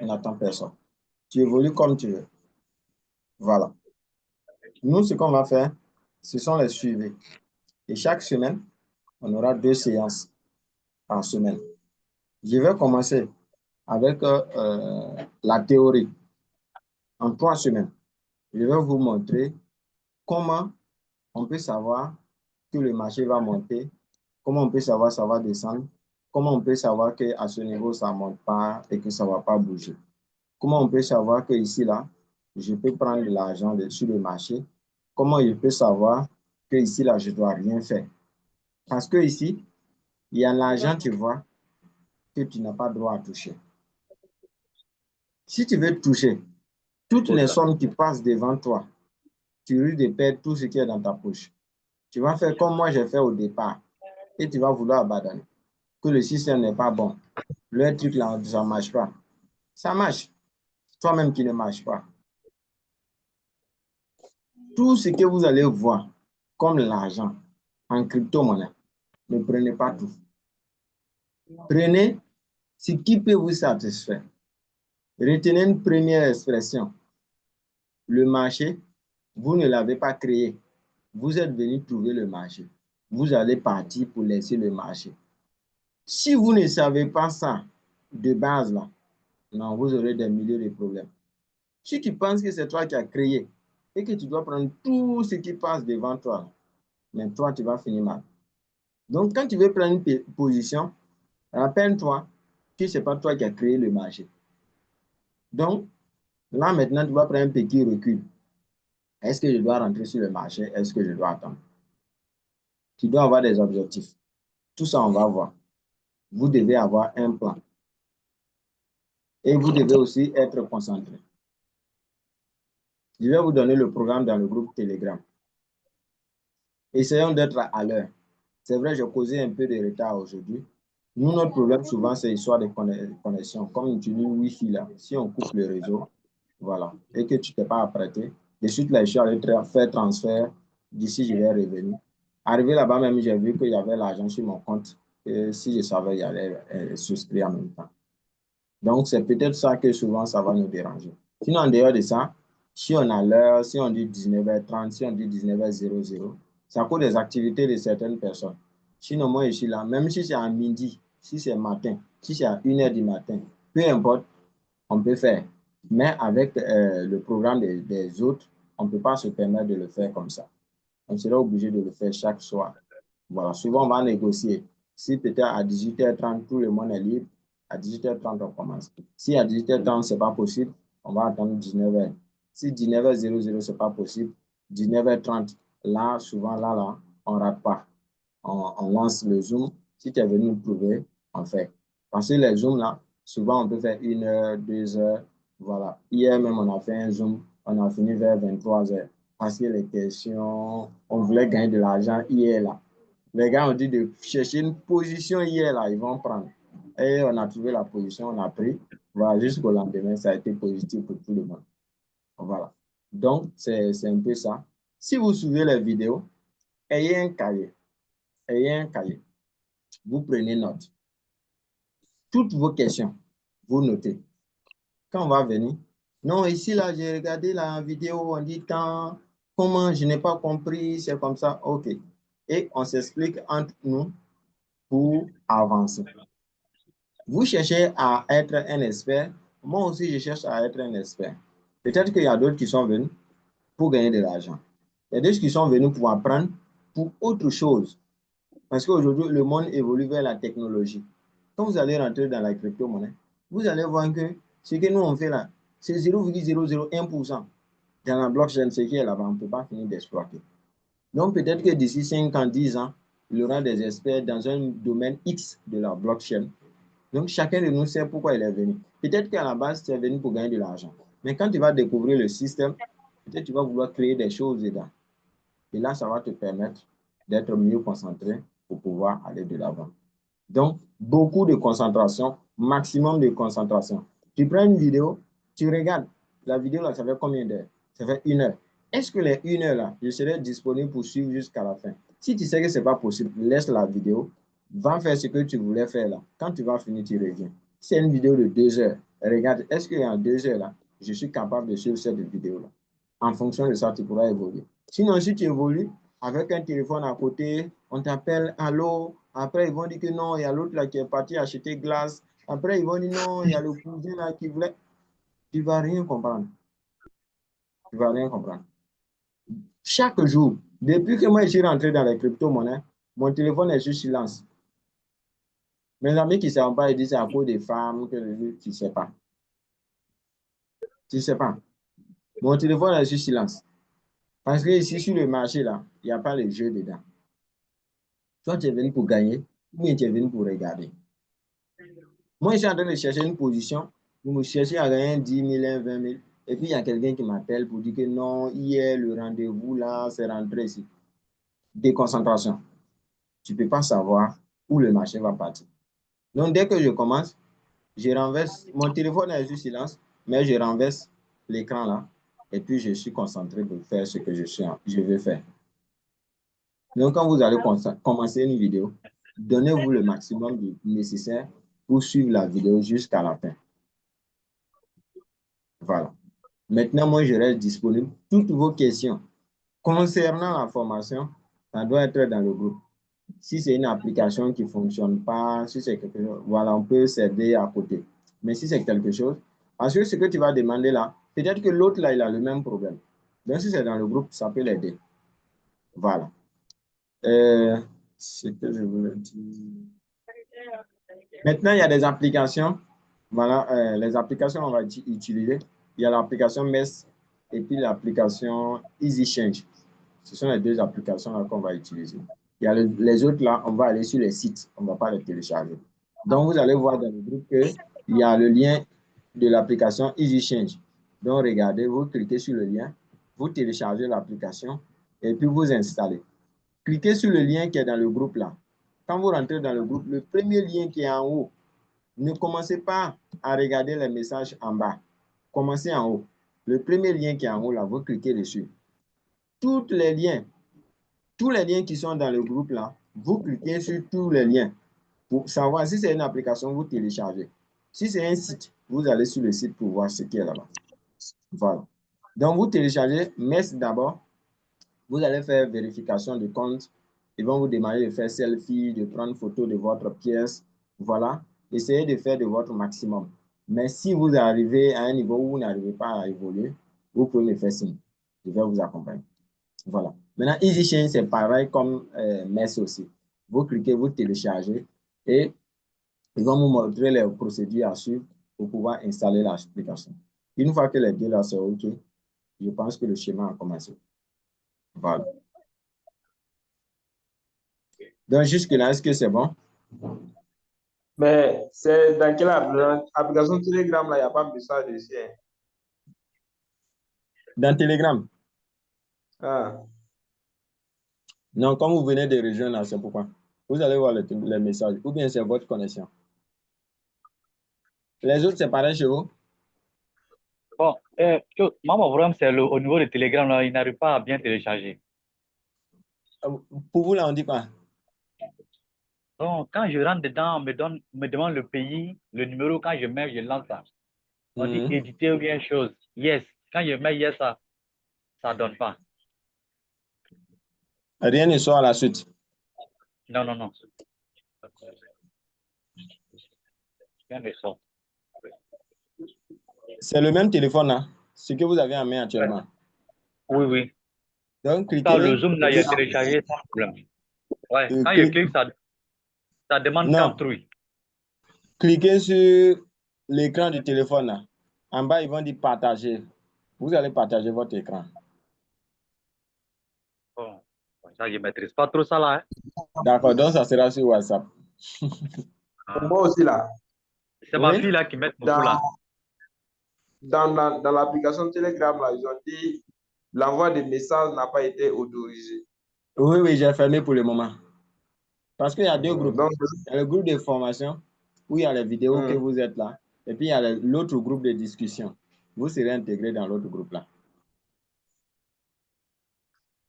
On n'attend personne. Tu évolues comme tu veux. Voilà. Nous, ce qu'on va faire, ce sont les suivis. Et chaque semaine, on aura 2 séances par semaine. Je vais commencer avec la théorie. En 3 semaines, je vais vous montrer comment on peut savoir que le marché va monter, comment on peut savoir que ça va descendre, comment on peut savoir qu'à ce niveau, ça ne monte pas et que ça ne va pas bouger. Comment on peut savoir que ici, là, je peux prendre de l'argent sur le marché. Comment je peux savoir que ici, là, je ne dois rien faire. Parce que ici, il y a l'argent, tu vois, que tu n'as pas droit à toucher. Si tu veux toucher toutes les sommes qui passent devant toi, tu risques de perdre tout ce qui est dans ta poche. Tu vas faire comme moi j'ai fait au départ et tu vas vouloir abandonner. Que le système n'est pas bon. Le truc là, ça ne marche pas. Ça marche. Toi-même qui ne marche pas. Tout ce que vous allez voir comme l'argent en crypto-monnaie, ne prenez pas tout. Prenez ce qui peut vous satisfaire. Retenez une première expression. Le marché, vous ne l'avez pas créé. vous êtes venu trouver le marché. Vous allez partir pour laisser le marché. Si vous ne savez pas ça de base, là, non, vous aurez des milliers de problèmes. Si tu penses que c'est toi qui as créé et que tu dois prendre tout ce qui passe devant toi, mais toi, tu vas finir mal. Donc, quand tu veux prendre une position, rappelle-toi que ce n'est pas toi qui as créé le marché. Donc, là, maintenant, tu vas prendre un petit recul. Est-ce que je dois rentrer sur le marché? Est-ce que je dois attendre? Tu dois avoir des objectifs. Tout ça, on va voir. Vous devez avoir un plan. Et vous devez aussi être concentré. Je vais vous donner le programme dans le groupe Telegram. Essayons d'être à l'heure. C'est vrai, j'ai causé un peu de retard aujourd'hui. Nous, notre problème souvent, c'est l'histoire de connexion. Comme on utilise Wi-Fi là, si on coupe le réseau, voilà, et que tu ne t'es pas apprêté, de suite là, je suis allé faire transfert. D'ici, je vais revenir. Arrivé là-bas même, j'ai vu qu'il y avait l'argent sur mon compte. Et si je savais, il allait souscrire en même temps. Donc, c'est peut-être ça que souvent, ça va nous déranger. Sinon, en dehors de ça, si on a l'heure, si on dit 19h30, si on dit 19h00, ça coûte des activités de certaines personnes. Sinon, moi, je suis là, même si c'est à midi, si c'est matin, si c'est à 1h du matin, peu importe, on peut faire. Mais avec le programme des autres, on ne peut pas se permettre de le faire comme ça. On sera obligé de le faire chaque soir. Voilà, souvent, on va négocier. Si peut-être à 18h30, tout le monde est libre, à 18h30, on commence. Si à 18h30, ce n'est pas possible, on va attendre 19h. Si 19h00, ce n'est pas possible, 19h30, là, souvent, là, on ne rate pas. On lance le Zoom. Si tu es venu nous trouver, on fait. Parce que les Zooms, là, souvent, on peut faire 1h, 2h. Voilà. Hier même, on a fait un Zoom. On a fini vers 23h. Parce que les questions, on voulait gagner de l'argent hier, là. Les gars ont dit de chercher une position hier, là, ils vont prendre. Et on a trouvé la position, on a pris. Voilà, jusqu'au lendemain, ça a été positif pour tout le monde. Voilà. Donc, c'est un peu ça. Si vous suivez les vidéos, ayez un cahier. Ayez un cahier. Vous prenez note. Toutes vos questions, vous notez. Quand on va venir, non, ici, là, j'ai regardé la vidéo, on dit tant, comment, je n'ai pas compris, c'est comme ça, ok. Et on s'explique entre nous pour avancer. Vous cherchez à être un expert, moi aussi, je cherche à être un expert. Peut-être qu'il y a d'autres qui sont venus pour gagner de l'argent. Il y a d'autres qui sont venus pour apprendre pour autre chose. Parce qu'aujourd'hui, le monde évolue vers la technologie. Quand vous allez rentrer dans la crypto-monnaie, vous allez voir que ce que nous on fait là, c'est 0,001% dans la blockchain, ce qui est là-bas, on ne peut pas finir d'exploiter. Donc peut-être que d'ici 5 ans, 10 ans, il y aura des experts dans un domaine X de la blockchain. Donc chacun de nous sait pourquoi il est venu. Peut-être qu'à la base, tu es venu pour gagner de l'argent. Mais quand tu vas découvrir le système, peut-être que tu vas vouloir créer des choses dedans. Et là, ça va te permettre d'être mieux concentré pour pouvoir aller de l'avant. Donc, beaucoup de concentration, maximum de concentration. Tu prends une vidéo, tu regardes. La vidéo, là, ça fait combien d'heures? Ça fait 1 heure. Est-ce que les 1 heure, là, je serai disponible pour suivre jusqu'à la fin? Si tu sais que ce n'est pas possible, laisse la vidéo. Va faire ce que tu voulais faire là. Quand tu vas finir, tu reviens. C'est une vidéo de 2 heures. Regarde, est-ce qu'en 2 heures, là, je suis capable de suivre cette vidéo-là? En fonction de ça, tu pourras évoluer. Sinon, si tu évolues avec un téléphone à côté, on t'appelle, allô, après ils vont dire que non, il y a l'autre là qui est parti acheter glace. Après, ils vont dire non, il y a le cousin là qui voulait. Tu ne vas rien comprendre. Tu ne vas rien comprendre. Chaque jour, depuis que moi je suis rentré dans les crypto-monnaies, mon téléphone est sur silence. Mes amis qui ne savent pas, ils disent c'est à cause des femmes que tu ne sais pas. Tu ne sais pas. Mon téléphone est sur silence. Parce que ici, sur le marché, là, il n'y a pas les jeux dedans. Toi, tu es venu pour gagner, ou bien tu es venu pour regarder. Moi, je suis en train de chercher une position. Vous me cherchez à gagner 10 000, 20 000. Et puis, il y a quelqu'un qui m'appelle pour dire que non, hier, le rendez-vous, là, c'est rentré ici. Déconcentration. Tu ne peux pas savoir où le marché va partir. Donc, dès que je commence, je renverse. Mon téléphone est sur silence, mais je renverse l'écran là. Et puis, je suis concentré pour faire ce que je veux faire. Donc, quand vous allez commencer une vidéo, donnez-vous le maximum nécessaire pour suivre la vidéo jusqu'à la fin. Voilà. Maintenant, moi, je reste disponible. Toutes vos questions, Concernant la formation, ça doit être dans le groupe. Si c'est une application qui ne fonctionne pas, si c'est quelque chose, voilà, on peut s'aider à côté. Mais si c'est quelque chose, parce que ce que tu vas demander là, peut-être que l'autre là, il a le même problème. Donc, si c'est dans le groupe, ça peut l'aider. Voilà. Ce que je voulais dire. Maintenant, il y a des applications. Voilà, les applications qu'on va utiliser. Il y a l'application MES et puis l'application EasyChange. Ce sont les deux applications qu'on va utiliser. Il y a les autres là, on va aller sur les sites. On ne va pas les télécharger. Donc, vous allez voir dans le groupe qu'il y a le lien de l'application EasyChange. Donc, regardez, vous cliquez sur le lien, vous téléchargez l'application et puis vous installez. Cliquez sur le lien qui est dans le groupe là. Quand vous rentrez dans le groupe, le premier lien qui est en haut, ne commencez pas à regarder les messages en bas. Commencez en haut. Le premier lien qui est en haut là, vous cliquez dessus. Tous les liens qui sont dans le groupe là, vous cliquez sur tous les liens pour savoir si c'est une application, vous téléchargez. Si c'est un site, vous allez sur le site pour voir ce qui est là-bas. Voilà. Donc, vous téléchargez MES d'abord. Vous allez faire vérification de compte. Ils vont vous demander de faire selfie, de prendre photo de votre pièce. Voilà. Essayez de faire de votre maximum. Mais si vous arrivez à un niveau où vous n'arrivez pas à évoluer, vous pouvez me faire signe. Je vais vous accompagner. Voilà. Maintenant, EasyChange, c'est pareil comme MES aussi. Vous cliquez, vous téléchargez et ils vont vous montrer les procédures à suivre pour pouvoir installer l'application. Une fois que les deux là sont OK, je pense que le schéma a commencé. Voilà. Donc, jusque-là, est-ce que c'est bon? Mais c'est dans quelle application Telegram là, il n'y a pas de message dessus. Dans Telegram? Ah. Non, comme vous venez de rejoindre là, c'est pourquoi. Vous allez voir les messages. Ou bien c'est votre connexion. Les autres, c'est pareil chez vous? Bon, moi, mon problème, c'est au niveau de Telegram, là, il n'arrive pas à bien télécharger. Pour vous, là, on dit quoi? Donc, quand je rentre dedans, on me demande le pays, le numéro, quand je mets, je lance ça. On dit éditer ou bien chose. Yes. Quand je mets yes, ça ne donne pas. Rien ne sort à la suite. Non, non, non. Rien ne sort. C'est le même téléphone, là, ce que vous avez en main actuellement. Oui, oui. Donc, cliquez. Quand le zoom, là, il est téléchargé sans problème. Ouais. Quand je clique, ça demande country. Cliquez sur l'écran du téléphone, là. En bas, ils vont dire partager. Vous allez partager votre écran. Bon. Ça, je ne maîtrise pas trop ça, là. Hein. D'accord, donc ça sera sur WhatsApp. Moi aussi, là. C'est ma fille, là, qui met beaucoup, là. Dans l'application Telegram, là, ils ont dit l'envoi des messages n'a pas été autorisé. Oui, oui, j'ai fermé pour le moment. Parce qu'il y a deux groupes. Donc, il y a le groupe de formation où il y a les vidéos que vous êtes là. Et puis, il y a l'autre groupe de discussion. Vous serez intégré dans l'autre groupe-là.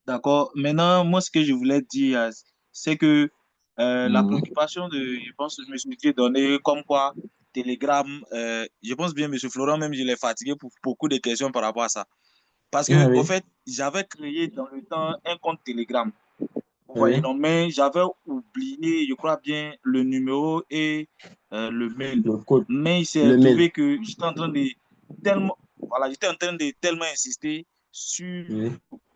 D'accord. Maintenant, moi, ce que je voulais dire, c'est que la préoccupation de, je pense, que M. Dieu donné comme quoi Telegram, je pense bien, M. Florent, même, je l'ai fatigué pour beaucoup de questions par rapport à ça. Parce que, au fait, j'avais créé dans le temps un compte Telegram. Vous voyez, non, mais j'avais oublié, je crois bien, le numéro et le mail. Mais il s'est trouvé que j'étais en train de tellement insister sur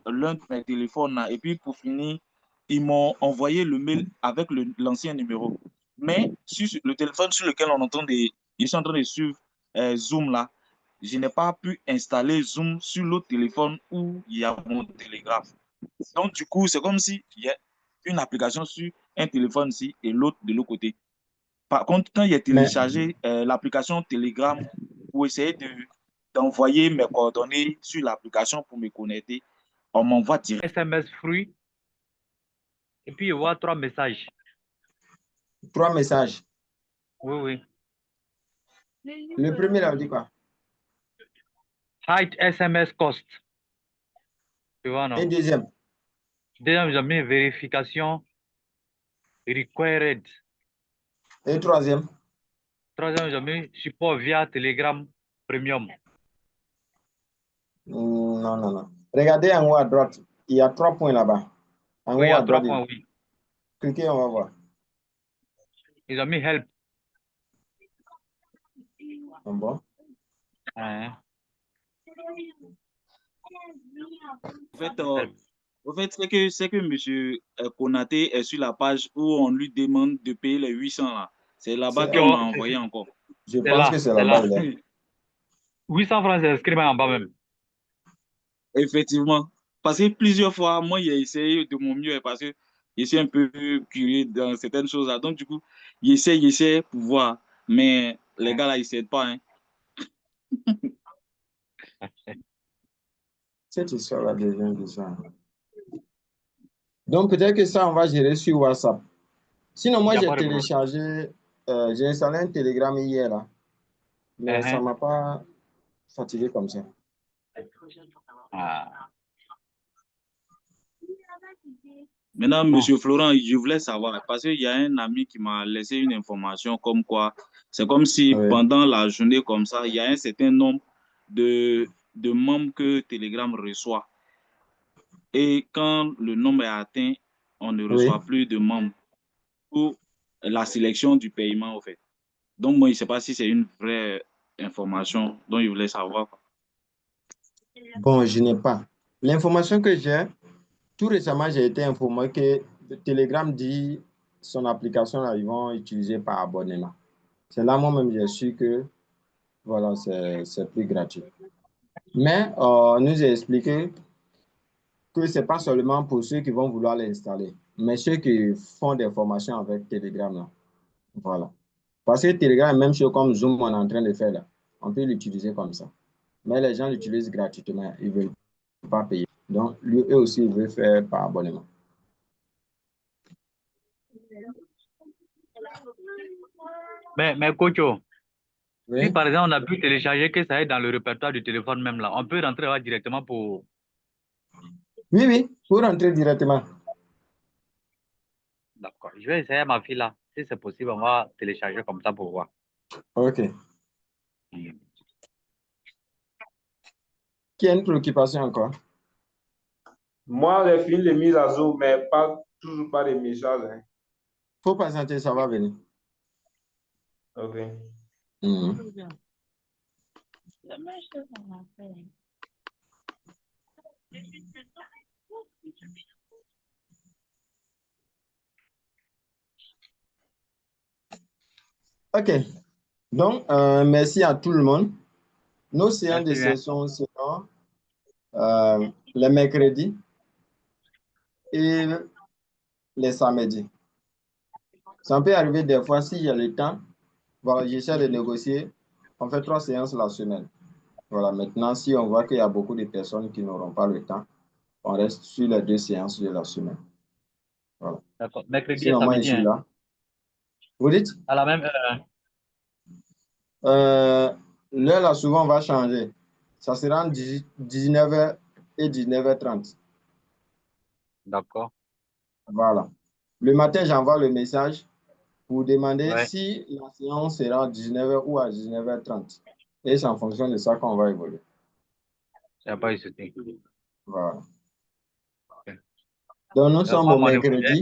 l'un de mes téléphones là. Et puis pour finir, ils m'ont envoyé le mail avec l'ancien numéro. Mais sur le téléphone sur lequel je suis en train de suivre Zoom là, je n'ai pas pu installer Zoom sur l'autre téléphone où il y a mon télégraphe. Donc du coup, c'est comme si il y a une application sur un téléphone ici et l'autre de l'autre côté. Par contre, quand il a téléchargé l'application Telegram pour essayer d'envoyer mes coordonnées sur l'application pour me connecter, on m'envoie direct. SMS fruit. Et puis, il y a 3 messages. 3 messages? Oui, oui. Le premier, là, on dit quoi? Hide SMS cost. Tu vois, non? Et deuxième? Deuxième, j'ai mis vérification required. Et troisième? Troisième, j'ai mis support via Telegram Premium. Non, non, non. Regardez en haut à droite. il y a 3 points là-bas. En Oui, il y haut a à droite. 3 points, oui. Cliquez, on va voir. Ils ont mis help. Bon. Hein. En fait, c'est que M. Konaté est sur la page où on lui demande de payer les 800 là. C'est là-bas C'est- qu'on Oh, m'a envoyé encore. Je c'est pense là, que c'est c'est là-bas. là. il est. 800 francs, c'est inscrit en bas même. Effectivement. Parce que plusieurs fois, moi, j'ai essayé de mon mieux parce que je suis un peu curieux dans certaines choses là. Donc, du coup, j'essaie pour voir. Mais les gars là, ils ne s'aident pas. Hein. Cette histoire-là devient déjà. Donc, peut-être que ça, on va gérer sur WhatsApp. Sinon, moi, Il n'y a j'ai pas de problème. téléchargé, j'ai installé un Telegram hier, là, mais ça ne m'a pas fatigué comme ça. Ah. Maintenant, Bon. M. Florent, je voulais savoir, parce qu'il y a un ami qui m'a laissé une information comme quoi, c'est comme si Oui. pendant la journée comme ça, il y a un certain nombre de membres que Telegram reçoit. Et quand le nombre est atteint, on ne reçoit Oui. plus de membres pour la sélection du paiement, en fait. Donc, moi, je ne sais pas si c'est une vraie information dont je voulais savoir. Bon, je n'ai pas. L'information que j'ai, tout récemment, j'ai été informé que Telegram dit son application, là, ils vont utiliser par abonnement. C'est là, moi-même, j'ai su que, voilà, c'est plus gratuit. Mais on nous a expliqué que ce n'est pas seulement pour ceux qui vont vouloir l'installer, mais ceux qui font des formations avec Telegram, là. Voilà. Parce que Telegram, même chose comme Zoom, on est en train de faire là. On peut l'utiliser comme ça. Mais les gens l'utilisent gratuitement. Ils ne veulent pas payer. Donc, lui, eux aussi, ils veulent faire par abonnement. Mais Cocho, Oui, si par exemple on a pu télécharger que ça aille dans le répertoire du téléphone même là, on peut rentrer là directement pour. oui, oui, pour rentrer directement. D'accord. Je vais essayer à ma fille là. Si c'est possible, on va télécharger comme ça pour voir. OK. Qui a une préoccupation encore? Moi, j'ai fini les mises à jour, mais toujours pas de messages. Hein. Faut patienter, ça va venir. OK. OK. Donc, merci à tout le monde. Nos séances de Merci bien. session seront les mercredis et les samedis. Ça peut arriver des fois, s'il y a le temps, voilà, j'essaie de négocier. On fait 3 séances la semaine. Voilà, maintenant, si on voit qu'il y a beaucoup de personnes qui n'auront pas le temps, on reste sur les 2 séances de la semaine. Voilà. D'accord. Mercredi et Sinon, moi, je samedi. suis Hein. là. Vous dites? À la même heure. L'heure, là, souvent, va changer. Ça sera entre 19h et 19h30. D'accord. Voilà. Le matin, j'envoie le message pour demander Ouais. si la séance sera à 19h ou à 19h30. Et c'est en fonction de ça qu'on va évoluer. Il n'y a pas eu de souci. Voilà. Ok. Donc, nous sommes Moi, au mon niveau, mercredi.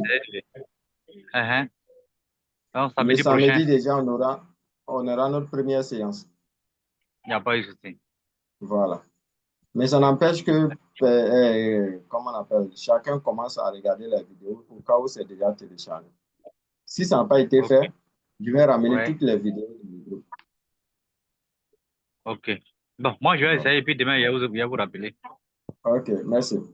Donc, Le samedi samedi, prochain, déjà, on aura notre première séance. il n'y a pas eu de souci. Voilà. Mais ça n'empêche que, comment on appelle, chacun commence à regarder la vidéo au cas où c'est déjà téléchargé. Si ça n'a pas été Ok. fait, je vais ramener Ouais. toutes les vidéos du groupe. Ok. Bon, moi, je vais Voilà. essayer et puis demain, je vais vous rappeler. OK, merci. Donc,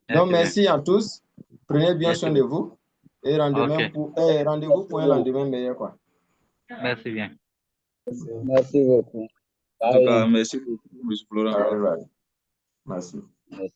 Merci bien. merci à tous. Prenez bien Merci soin de beaucoup. vous et rendez-vous pour un lendemain meilleur, quoi. Merci bien. Merci beaucoup. En tout cas, Bye. merci beaucoup, M. Florent. All right. Merci. Merci.